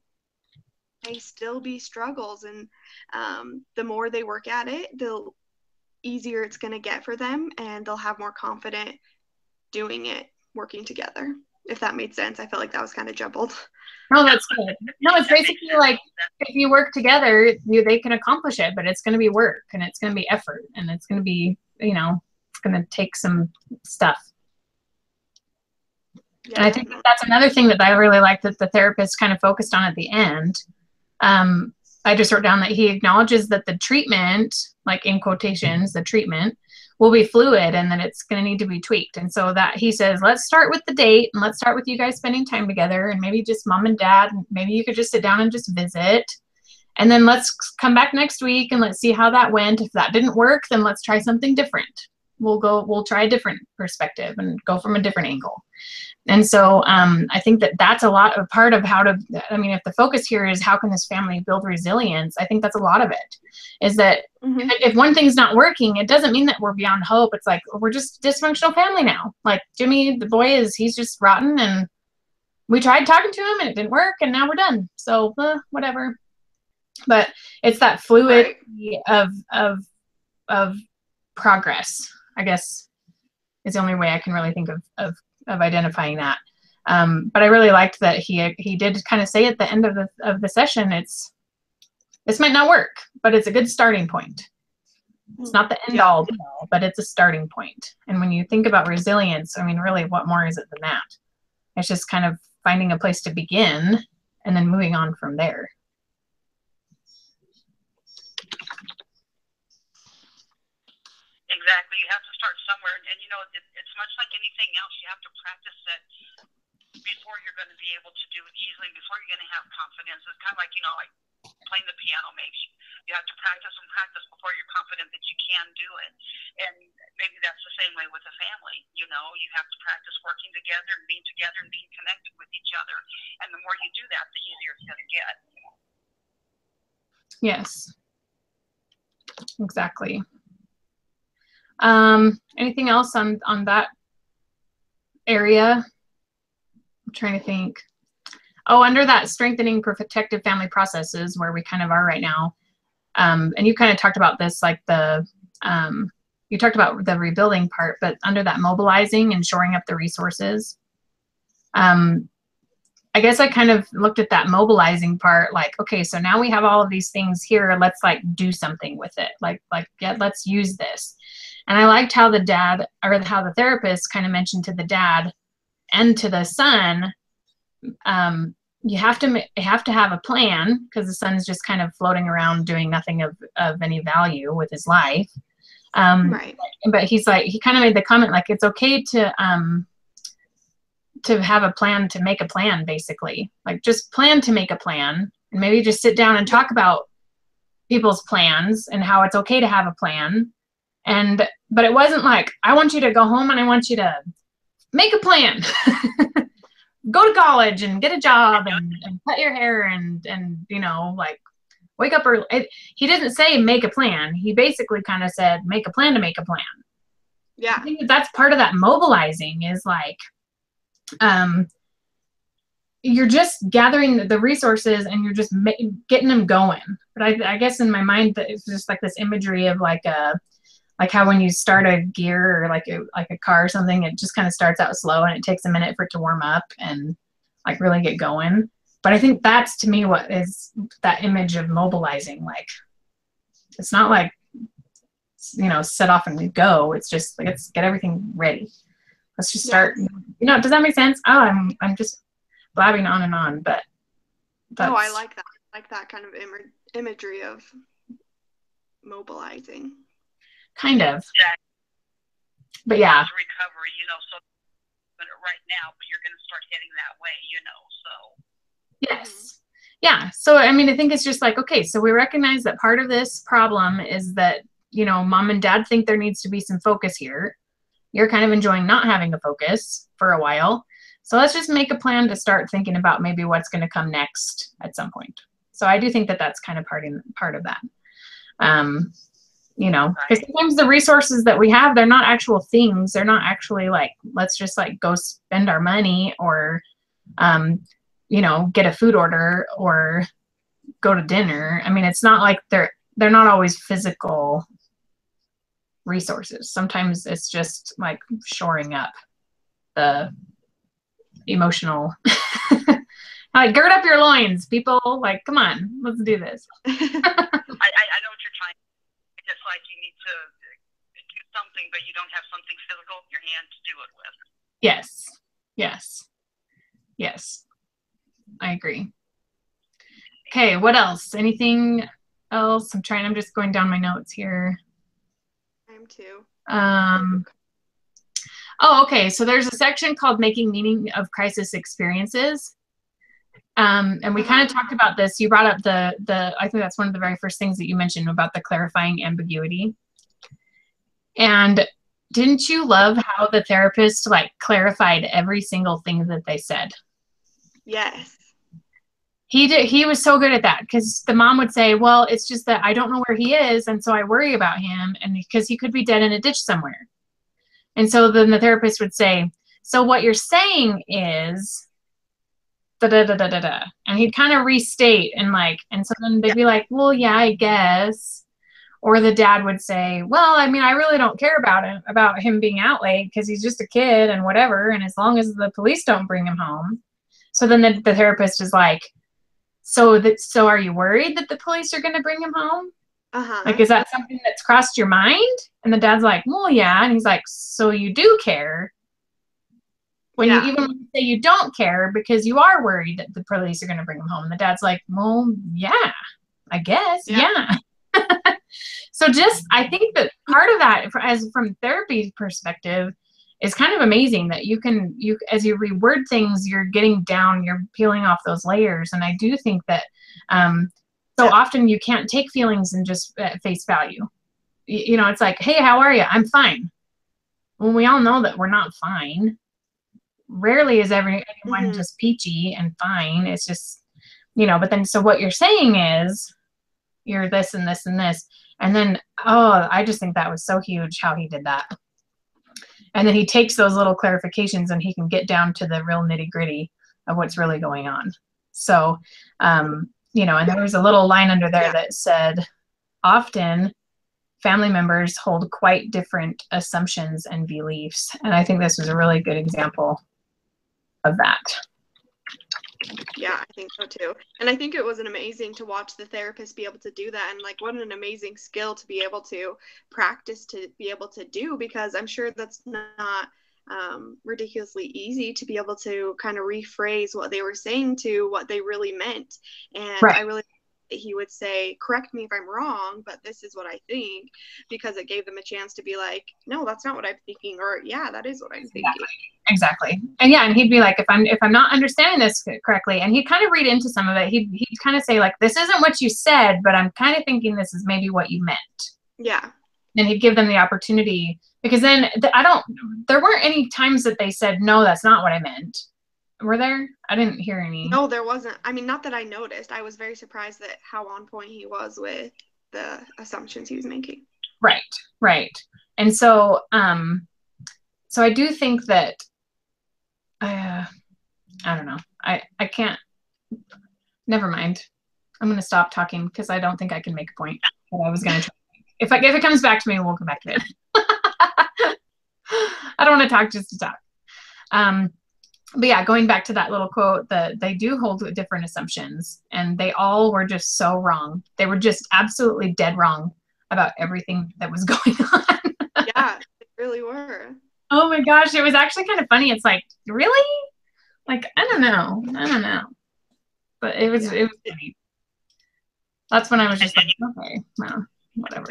still be struggles, and the more they work at it, the easier it's going to get for them, and they'll have more confident doing it, working together. If that made sense. I felt like that was kind of jumbled. No, that's good. No, it's basically like if you work together, they can accomplish it, but it's going to be work and it's going to be effort and it's going to be, you know, it's going to take some stuff. Yeah, and I think that's another thing that I really like that the therapist kind of focused on at the end. I just wrote down that he acknowledges that the treatment, like in quotations, the treatment will be fluid and that it's going to need to be tweaked. And so that he says, let's start with the date and let's start with you guys spending time together and maybe just mom and dad. And maybe you could just sit down and just visit. And then let's come back next week and let's see how that went. If that didn't work, then let's try something different. We'll try a different perspective and go from a different angle. And so I think that that's a part of how to, I mean, if the focus here is how can this family build resilience, I think that's a lot of it, is that if one thing's not working, it doesn't mean that we're beyond hope. It's like, we're just a dysfunctional family now. Like Jimmy, the boy he's just rotten, and we tried talking to him and it didn't work and now we're done. So whatever. But it's that fluidity of progress, I guess, is the only way I can really think of of identifying that. But I really liked that he did kind of say at the end of the session, this might not work, but it's a good starting point. It's not the end all, but it's a starting point. And when you think about resilience, I mean, really, what more is it than that? It's just kind of finding a place to begin and then moving on from there. Exactly. You have to start somewhere. And you know, it's much like anything else. You have to practice it before you're going to be able to do it easily, before you're going to have confidence. It's kind of like, you know, like playing the piano maybe. You have to practice and practice before you're confident that you can do it. And maybe that's the same way with a family. You know, you have to practice working together and being connected with each other. And the more you do that, the easier it's going to get. Yes, exactly. Anything else on that area? I'm trying to think. Oh, under that strengthening protective family processes, where we kind of are right now. And you kind of talked about this, like you talked about the rebuilding part, but under that mobilizing and shoring up the resources, I guess I kind of looked at that mobilizing part, like, okay, so now we have all of these things here. Let's like do something with it. Like, yeah, let's use this. And I liked how the dad, or how the therapist kind of mentioned to the dad and to the son, you have to have a plan, because the son's just kind of floating around doing nothing of any value with his life. Right. But he's like, he kind of made the comment, like, it's okay to have a plan, to make a plan, basically. Like, just plan to make a plan, and maybe just sit down and talk about people's plans and how it's okay to have a plan. But it wasn't like, I want you to go home and I want you to make a plan. Go to college and get a job and cut your hair and you know, like, wake up early. He didn't say make a plan. He basically kind of said make a plan to make a plan. Yeah. I think that's part of that mobilizing, is like, you're just gathering the resources and you're just getting them going. But I guess in my mind, it's just like this imagery of like how when you start a gear, or like a car or something, it just kind of starts out slow and it takes a minute for it to warm up and like really get going. But I think that's, to me, what is that image of mobilizing. Like, it's not like, you know, set off and go. It's just like, let's get everything ready. Let's just start. You know, does that make sense? Oh, I'm just blabbing on and on, but oh, I like that. I like that kind of imagery of mobilizing. Kind of. Yeah. But yeah. Recovery, you know, so right now, but you're going to start heading that way, you know, so. Yes. Yeah. So, I mean, I think it's just like, okay, so we recognize that part of this problem is that, you know, mom and dad think there needs to be some focus here. You're kind of enjoying not having a focus for a while. So let's just make a plan to start thinking about maybe what's going to come next at some point. So I do think that that's kind of part of that. You know, because sometimes the resources that we have, they're not actual things. They're not actually like, let's just like go spend our money, or, you know, get a food order or go to dinner. I mean, it's not like they're not always physical resources. Sometimes it's just like shoring up the emotional, like, gird up your loins, people. Like, come on, let's do this. I know what you're trying. It's like you need to do something, but you don't have something physical in your hand to do it with. Yes. Yes. Yes. I agree. Okay, what else? Anything else? I'm just going down my notes here. I am too. Oh, okay. So there's a section called Making Meaning of Crisis Experiences. And we kind of talked about this. You brought up I think that's one of the very first things that you mentioned about the clarifying ambiguity. And didn't you love how the therapist like clarified every single thing that they said? Yes. He did. He was so good at that, because the mom would say, well, it's just that I don't know where he is, and so I worry about him, and because he could be dead in a ditch somewhere. And so then the therapist would say, so what you're saying is da da da da da da, and he'd kind of restate, and so then they'd be like, well, yeah, I guess. Or the dad would say, well, I mean, I really don't care about him being out late because he's just a kid and whatever. And as long as the police don't bring him home. So then the therapist is like, so are you worried that the police are going to bring him home? Like, is that something that's crossed your mind? And the dad's like, well, yeah. And he's like, so you do care when you even say you don't care because you are worried that the police are going to bring him home. And the dad's like, well, yeah, I guess. Yeah. So I think that part of that, from therapy perspective, is kind of amazing that you as you reword things, you're peeling off those layers. And I do think that so often you can't take feelings and just at face value. You know, it's like, hey, how are you? I'm fine. Well, we all know that we're not fine. Rarely is anyone just peachy and fine. It's just, you know, but then so what you're saying is you're this and this and this. And then, I just think that was so huge how he did that. And then he takes those little clarifications and he can get down to the real nitty gritty of what's really going on. So, you know, and there was a little line under there that said, often family members hold quite different assumptions and beliefs. And I think this was a really good example of that. Yeah, I think so too. And I think it was amazing to watch the therapist be able to do that. And like, what an amazing skill to be able to practice, to be able to do, because I'm sure that's not ridiculously easy to be able to kind of rephrase what they were saying to what they really meant. And I really, he would say, correct me if I'm wrong, but this is what I think, because it gave them a chance to be like, no, that's not what I'm thinking, or yeah, that is what I'm thinking. Exactly. And yeah, and he'd be like, if I'm not understanding this correctly, and he'd kind of read into some of it, he'd kind of say like, this isn't what you said, but I'm kind of thinking this is maybe what you meant. Yeah. And he'd give them the opportunity, because then there weren't any times that they said, no, that's not what I meant. Were there? I didn't hear any. No, there wasn't. I mean, not that I noticed. I was very surprised at how on point he was with the assumptions he was making. Right. And so, so I do think that, I don't know. I can't, never mind. I'm going to stop talking because I don't think I can make a point that I was going to try. If it comes back to me, we'll come back to it. I don't want to talk just to talk. But yeah, going back to that little quote, that they do hold different assumptions, and they all were just so wrong. They were just absolutely dead wrong about everything that was going on. Yeah, they really were. Oh my gosh, it was actually kind of funny. It's like, really? Like, I don't know. But it was funny. That's when I was just like, okay, well, whatever.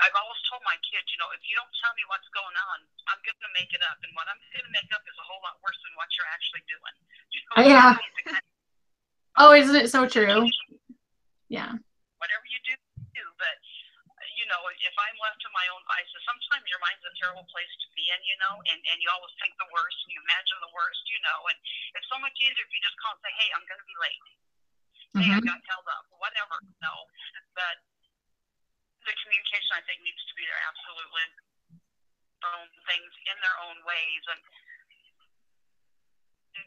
I've always told my kids, you know, if you don't tell me what's going on, I'm going to make it up. And what I'm going to make up is a whole lot worse than what you're actually doing. You know, yeah. Oh, isn't it so true? Yeah. Whatever you do. But, you know, if I'm left to my own vices, sometimes your mind's a terrible place to be in, you know, and you always think the worst and you imagine the worst, you know. And it's so much easier if you just call and say, hey, I'm going to be late. Hey, I got held up. Whatever. No. But the communication, I think, needs to be there, absolutely. Own things in their own ways. And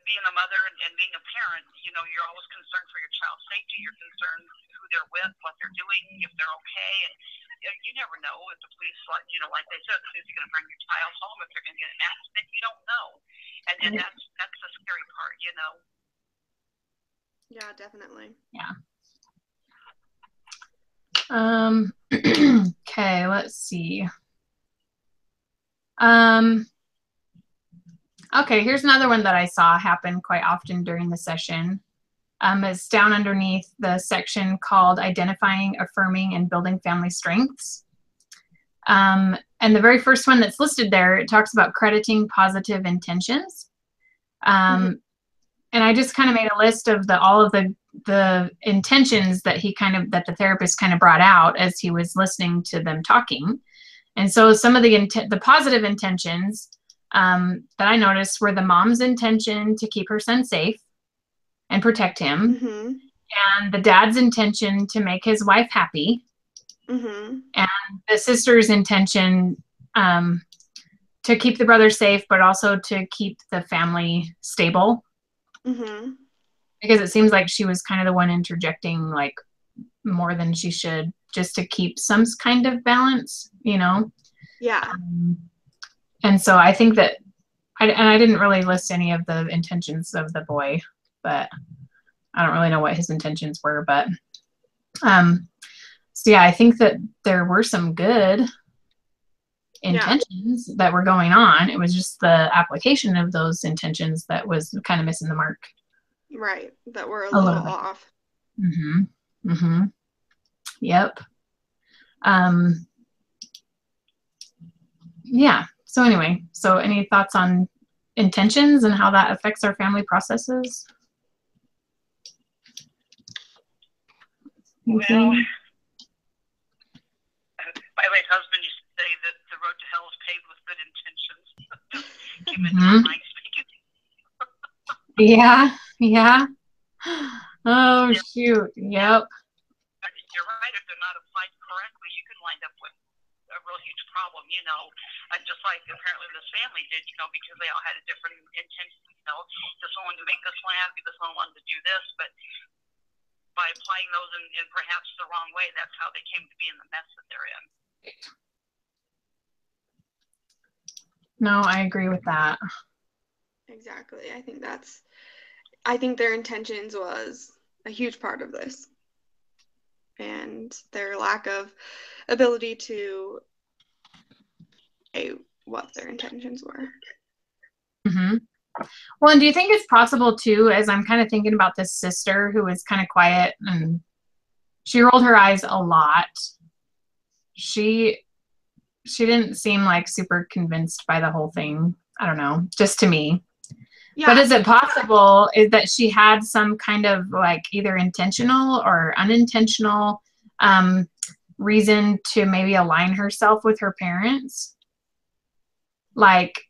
being a mother and being a parent, you know, you're always concerned for your child's safety. You're concerned who they're with, what they're doing, if they're okay. And you never know if the police, you know, like they said, the police are going to bring your child home, if they're going to get an accident. You don't know. And that's the scary part, you know. Yeah, definitely. Yeah. Okay, let's see. Okay, here's another one that I saw happen quite often during the session. It's down underneath the section called Identifying, Affirming, and Building Family Strengths. And the very first one that's listed there, it talks about crediting positive intentions. And I just kind of made a list of all of the intentions that that the therapist kind of brought out as he was listening to them talking. And so some of the positive intentions that I noticed were the mom's intention to keep her son safe and protect him, and the dad's intention to make his wife happy, and the sister's intention to keep the brother safe, but also to keep the family stable. Because it seems like she was kind of the one interjecting like more than she should just to keep some kind of balance, you know? Yeah. And so I think that, I didn't really list any of the intentions of the boy, but I don't really know what his intentions were, but, so yeah, I think that there were some good intentions that were going on. It was just the application of those intentions that was kind of missing the mark. Right. That were a little off. Mm-hmm. Mm-hmm. Yep. Yeah. So anyway, so any thoughts on intentions and how that affects our family processes? Well, my late husband used to say that the road to hell is paved with good intentions. Yeah. Yeah. Oh, shoot. Yep. You're right. If they're not applied correctly, you can wind up with a real huge problem, you know. And just like apparently this family did, you know, because they all had a different intention, you know. This one wanted to make this one happy, this one wanted to do this, but by applying those in perhaps the wrong way, that's how they came to be in the mess that they're in. No, I agree with that. Exactly. I think their intentions was a huge part of this, and their lack of ability to say what their intentions were. Mm-hmm. Well, and do you think it's possible too, as I'm kind of thinking about this sister who was kind of quiet and she rolled her eyes a lot. She didn't seem like super convinced by the whole thing. I don't know, just to me. Yeah. But is it possible is that she had some kind of like either intentional or unintentional reason to maybe align herself with her parents? Like,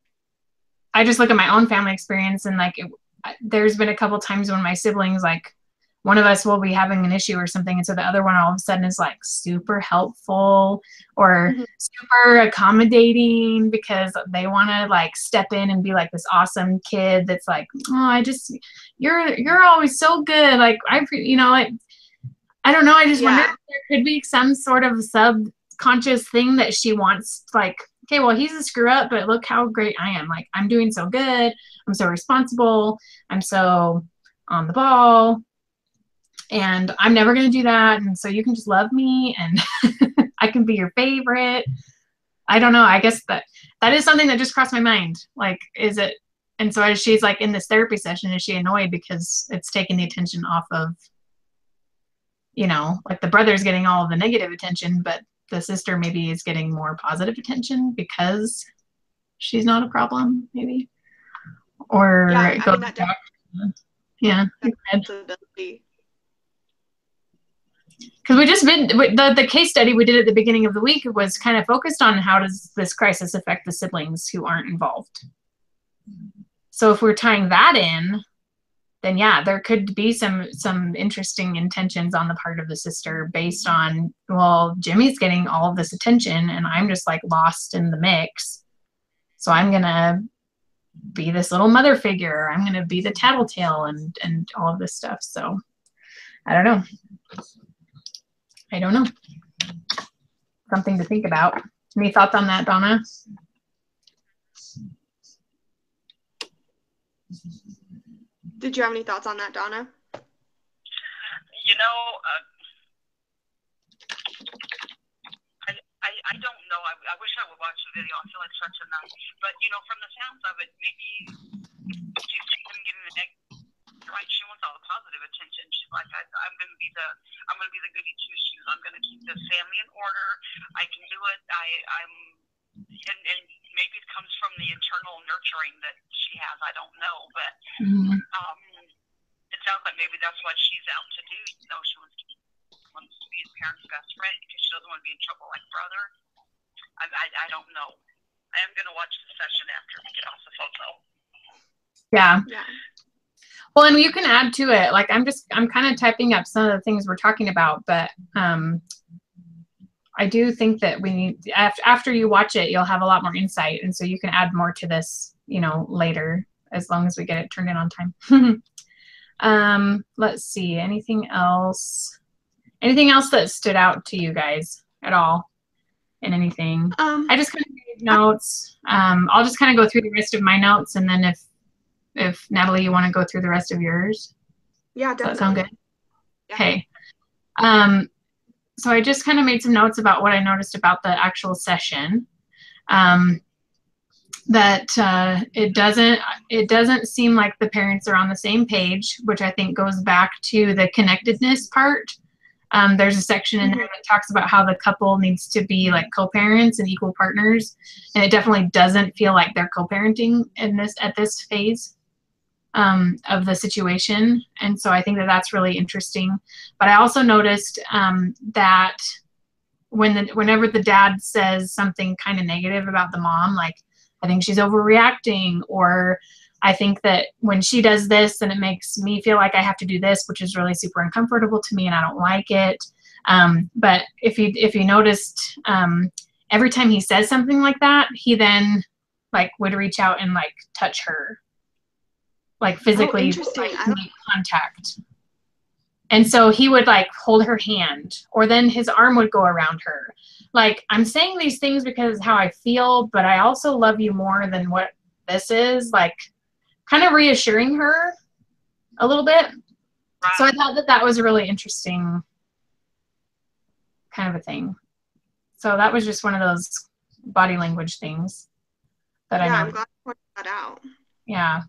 I just look at my own family experience, and like there's been a couple times when my siblings, like one of us will be having an issue or something, and so the other one all of a sudden is like super helpful or super accommodating because they want to like step in and be like this awesome kid that's like, oh, you're always so good. Like you know, like I don't know. I just wonder if there could be some sort of subconscious thing that she wants, like, okay, well, he's a screw up, but look how great I am. Like, I'm doing so good. I'm so responsible. I'm so on the ball. And I'm never going to do that. And so you can just love me and I can be your favorite. I don't know. I guess that is something that just crossed my mind. Like, is it? And so as she's like in this therapy session, is she annoyed because it's taking the attention off of, you know, like the brother's getting all of the negative attention, but the sister maybe is getting more positive attention because she's not a problem, maybe. Or because we just been the case study we did at the beginning of the week was kind of focused on how does this crisis affect the siblings who aren't involved. So if we're tying that in, then yeah, there could be some interesting intentions on the part of the sister based on, well, Jimmy's getting all of this attention and I'm just like lost in the mix. So I'm gonna be this little mother figure. I'm gonna be the tattletale and all of this stuff. So I don't know. Something to think about. Any thoughts on that, Donna? Did you have any thoughts on that, Donna? You know, I don't know. I wish I would watch the video. I feel like such a nut. But, you know, from the sounds of it, maybe she's getting the negative. Right, she wants all the positive attention. She's like, I'm gonna be the goody two shoes. I'm gonna keep this family in order. I can do it. And maybe it comes from the internal nurturing that she has. I don't know, but it sounds like maybe that's what she's out to do. You know, she wants to be his parents' best friend because she doesn't want to be in trouble like brother. I don't know. I am gonna watch the session after we get off the phone though. Yeah. Well, and you can add to it. Like I'm kind of typing up some of the things we're talking about, but I do think that we need, after you watch it, you'll have a lot more insight. And so you can add more to this, you know, later, as long as we get it turned in on time. Let's see, anything else? Anything else that stood out to you guys at all in anything? I just kind of made notes. I'll just kind of go through the rest of my notes, and then if Natalie, you want to go through the rest of yours? Yeah, definitely. Does that sound good? Yeah. Okay. So I just kind of made some notes about what I noticed about the actual session. That it doesn't seem like the parents are on the same page, which I think goes back to the connectedness part. There's a section in there that talks about how the couple needs to be like co-parents and equal partners, and it definitely doesn't feel like they're co-parenting at this phase of the situation. And so I think that that's really interesting. But I also noticed that whenever the dad says something kind of negative about the mom, like, I think she's overreacting, or I think that when she does this, then it makes me feel like I have to do this, which is really super uncomfortable to me and I don't like it. But if you noticed, every time he says something like that, he then would reach out and touch her, physically, make contact. And so he would hold her hand, or then his arm would go around her. I'm saying these things because how I feel, but I also love you more than what this is, kind of reassuring her a little bit. So I thought that was a really interesting kind of a thing. So that was just one of those body language things that I know. I'm glad you pointed that out. Yeah.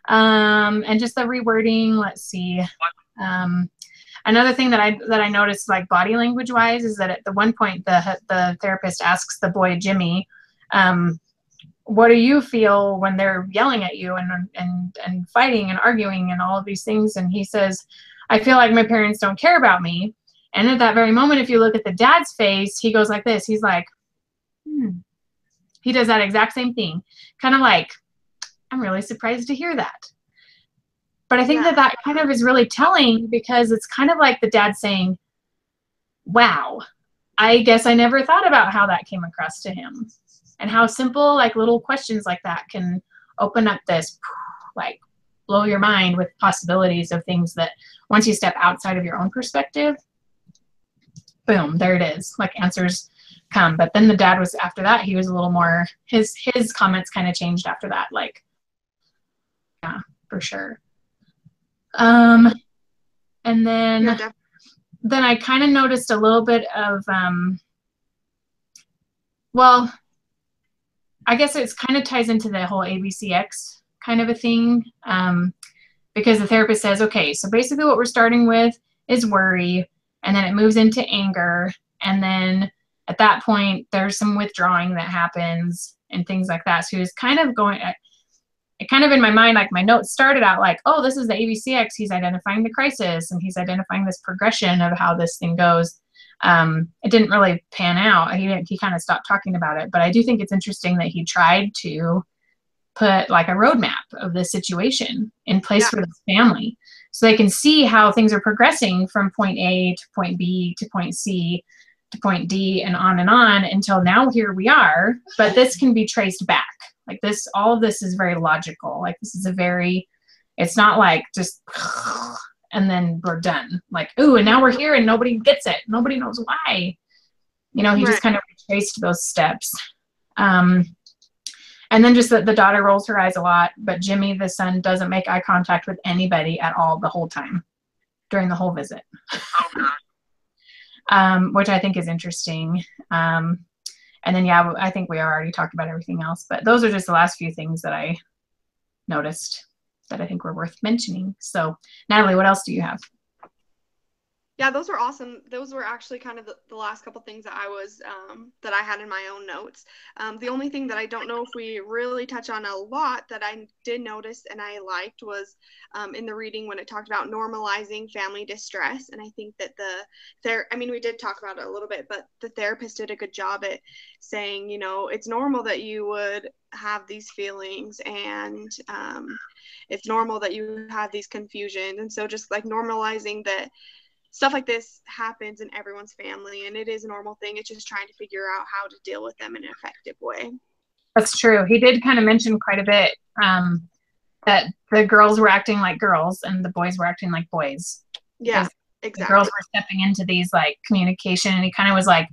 And just the rewording, let's see. Another thing that I noticed, body language wise, is that at the one point the therapist asks the boy Jimmy, what do you feel when they're yelling at you and fighting and arguing and all of these things? And he says, I feel like my parents don't care about me. And at that very moment, if you look at the dad's face, he goes like this. He's like, He does that exact same thing. Kind of I'm really surprised to hear that. But I think that kind of is really telling, because it's kind of like the dad saying, wow, I guess I never thought about how that came across to him, and how simple little questions like that can open up this, blow your mind with possibilities of things that once you step outside of your own perspective, boom, there it is. Answers come. But then the dad was, after that, he was a little more, his comments kind of changed after that. Yeah, for sure. And then I kind of noticed a little bit of, well, I guess it's kind of ties into the whole ABCX kind of a thing, because the therapist says, okay, so basically what we're starting with is worry, and then it moves into anger, and then at that point there's some withdrawing that happens and things like that. So he was kind of going, it kind of in my mind, my notes started out oh, this is the ABCX. He's identifying the crisis, and he's identifying this progression of how this thing goes. It didn't really pan out. He kind of stopped talking about it. But I do think it's interesting that he tried to put a roadmap of this situation in place for this family, so they can see how things are progressing from point A to point B to point C to point D, and on until now here we are. But this can be traced back. This, all of this is very logical. This is it's not just, and then we're done. Ooh, and now we're here and nobody gets it. Nobody knows why. He just kind of retraced those steps. And then just that the daughter rolls her eyes a lot, but Jimmy, the son, doesn't make eye contact with anybody at all the whole time during the whole visit. Which I think is interesting. And then, I think we already talked about everything else, but those are just the last few things that I noticed that I think were worth mentioning. So, Natalie, what else do you have? Yeah, those were awesome. Those were actually kind of the last couple things that that I had in my own notes. The only thing that I don't know if we really touch on a lot that I did notice and I liked was in the reading when it talked about normalizing family distress. And I think that we did talk about it a little bit, but the therapist did a good job at saying, it's normal that you would have these feelings, and it's normal that you have these confusions. And so just normalizing that stuff like this happens in everyone's family, and it is a normal thing. It's just trying to figure out how to deal with them in an effective way. That's true. He did kind of mention quite a bit that the girls were acting like girls and the boys were acting like boys. Yeah. Exactly. The girls were stepping into these like communication, and he kind of was like,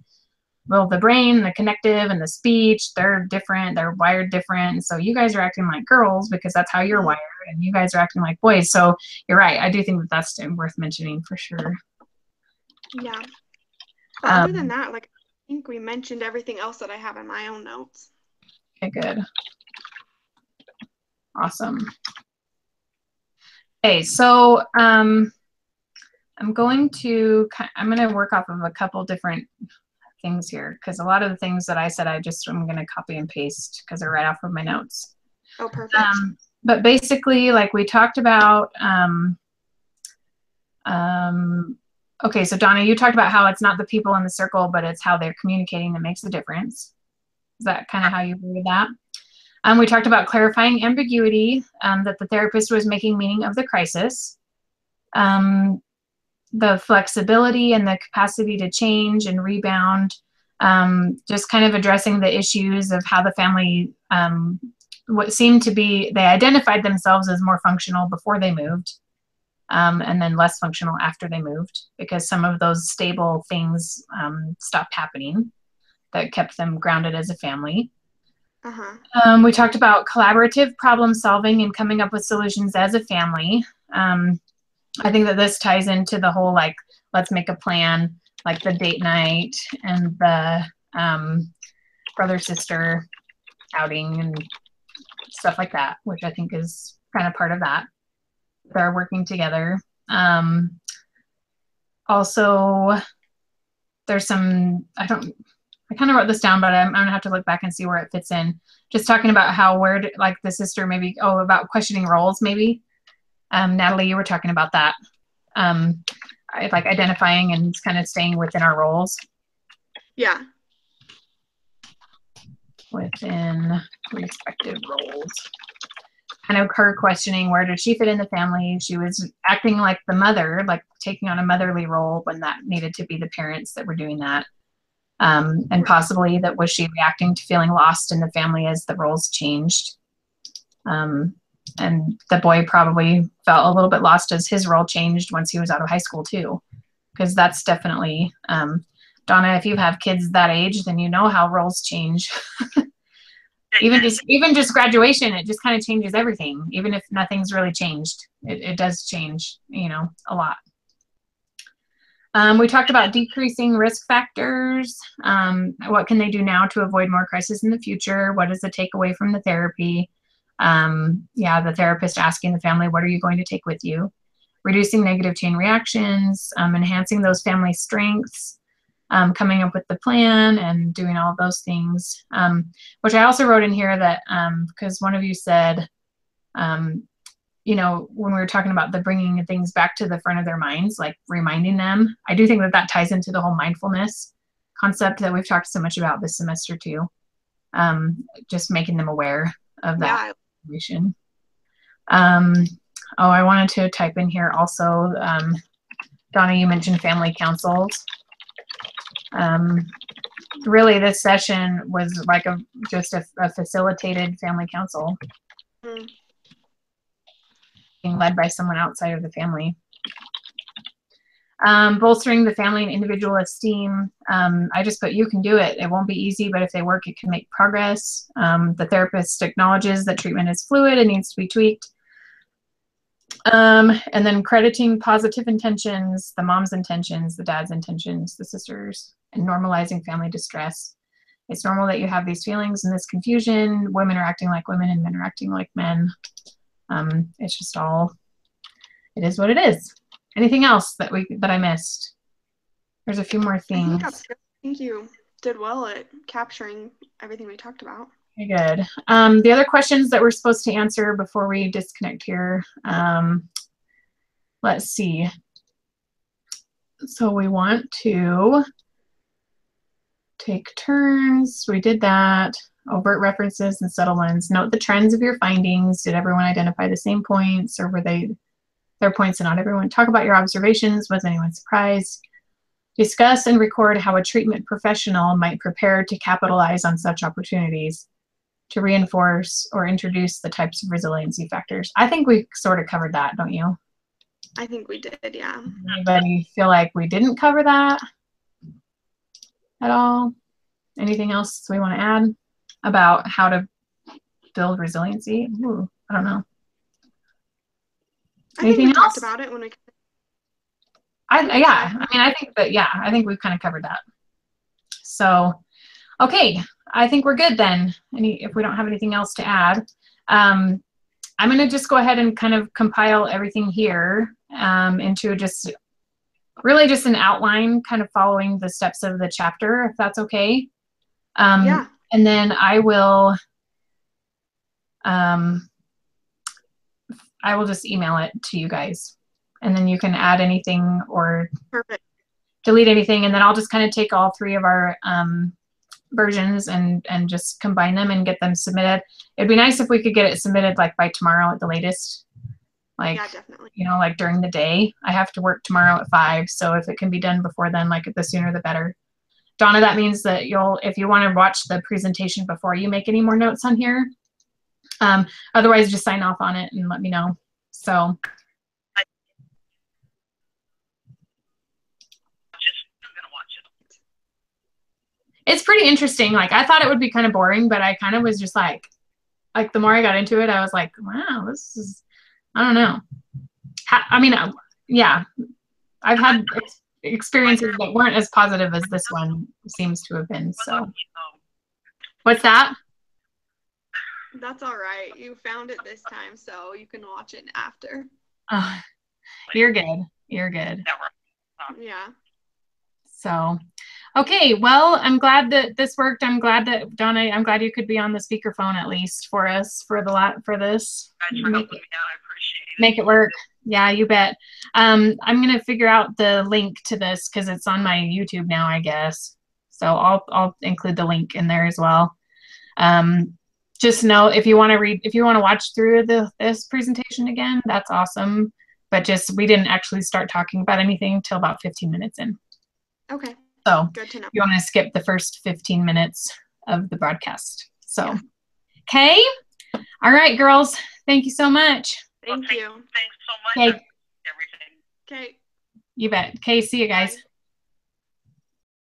well, the brain, the connective, and the speech, they're different. They're wired different. And so you guys are acting like girls because that's how you're wired, and you guys are acting like boys. So you're right. I do think that that's worth mentioning for sure. Yeah. But other than that, like, I think we mentioned everything else that I have in my own notes. Okay, good. Awesome. Okay, so I'm going to work off of a couple different things here, because a lot of the things that I said, I'm going to copy and paste because they're right off of my notes. Oh, perfect. But basically, like we talked about, okay, so Donna, you talked about how it's not the people in the circle, but it's how they're communicating that makes the difference. Is that kind of how you worded that? We talked about clarifying ambiguity, that the therapist was making meaning of the crisis. The flexibility and the capacity to change and rebound, just kind of addressing the issues of how the family, what seemed to be, they identified themselves as more functional before they moved, and then less functional after they moved, because some of those stable things stopped happening that kept them grounded as a family. We talked about collaborative problem solving and coming up with solutions as a family. I think that this ties into the whole, like, let's make a plan, like the date night and the brother-sister outing and stuff like that, which I think is kind of part of that. They're working together. Also, there's some, I kind of wrote this down, but I'm gonna have to look back and see where it fits in. Just talking about how, like the sister maybe, about questioning roles maybe. Natalie, you were talking about that. Like identifying and kind of staying within our roles. Yeah. Within respective roles. Kind of her questioning, where did she fit in the family? She was acting like the mother, like taking on a motherly role when that needed to be the parents that were doing that. And possibly that was she reacting to feeling lost in the family as the roles changed. And the boy probably felt a little bit lost as his role changed once he was out of high school too. Because that's definitely, Donna, if you have kids that age, then you know how roles change. even just graduation, it just kind of changes everything. Even if nothing's really changed, it does change, a lot. We talked about decreasing risk factors. What can they do now to avoid more crisis in the future? What is the takeaway from the therapy? The therapist asking the family, what are you going to take with you? Reducing negative chain reactions, enhancing those family strengths, coming up with the plan and doing all of those things, which I also wrote in here that, because one of you said, when we were talking about the bringing things back to the front of their minds, like reminding them, I do think that ties into the whole mindfulness concept that we've talked so much about this semester too. Just making them aware of that information. I wanted to type in here also, Donna, you mentioned family councils. Really, this session was like just a facilitated family council. Being led by someone outside of the family. Bolstering the family and individual esteem. I just put, you can do it. It won't be easy, but if they work, it can make progress. The therapist acknowledges that treatment is fluid and needs to be tweaked. And then crediting positive intentions, the mom's intentions, the dad's intentions, the sisters, and normalizing family distress. It's normal that you have these feelings and this confusion. Women are acting like women and men are acting like men. It's just all, it is what it is. Anything else that I missed? There's a few more things. I think you did well at capturing everything we talked about. Okay, good. The other questions that we're supposed to answer before we disconnect here. Let's see. So we want to take turns. We did that. Overt references and subtle ones. Note the trends of your findings. Did everyone identify the same points, or were they their points and not everyone? Talk about your observations. Was anyone surprised? Discuss and record how a treatment professional might prepare to capitalize on such opportunities to reinforce or introduce the types of resiliency factors. I think we sort of covered that, don't you? I think we did, yeah. Anybody feel like we didn't cover that at all? Anything else we want to add about how to build resiliency? Ooh, I don't know. I think we talked about it when we. Yeah, I mean, I think that, yeah, I think we've kind of covered that. So, okay, I think we're good then. If we don't have anything else to add, I'm going to just go ahead and kind of compile everything here into just really just an outline, kind of following the steps of the chapter, if that's okay. Yeah. And then I will just email it to you guys, and then you can add anything or Perfect. Delete anything, and then I'll just kind of take all 3 of our versions and just combine them and get them submitted. It'd be nice if we could get it submitted like by tomorrow at the latest. Like, yeah, definitely. You know, like during the day. I have to work tomorrow at 5, so if it can be done before then, like the sooner the better. Donna, that means that if you want to watch the presentation before you make any more notes on here. Otherwise, just sign off on it and let me know. So. It's pretty interesting. Like, I thought it would be kind of boring, but I kind of was just like the more I got into it, I was like, wow, this is, I don't know. I mean, yeah, I've had experiences that weren't as positive as this one seems to have been. So, what's that? That's all right. You found it this time, so you can watch it after. You're good. You're good. Yeah. So, okay. Well, I'm glad that this worked. I'm glad that Donna. I'm glad you could be on the speakerphone at least for us for this. Thanks for helping me out. I appreciate it. Make it work. Yeah, you bet. I'm gonna figure out the link to this because it's on my YouTube now, I guess. So I'll include the link in there as well. Just know if you want to watch through this presentation again, that's awesome. But we didn't actually start talking about anything until about 15 minutes in. Okay. So good to know. You want to skip the first 15 minutes of the broadcast. So, okay. All right, girls. Thank you so much. Thank you. Thanks so much. Okay. Everything. Okay. You bet. Okay. See you guys. Bye.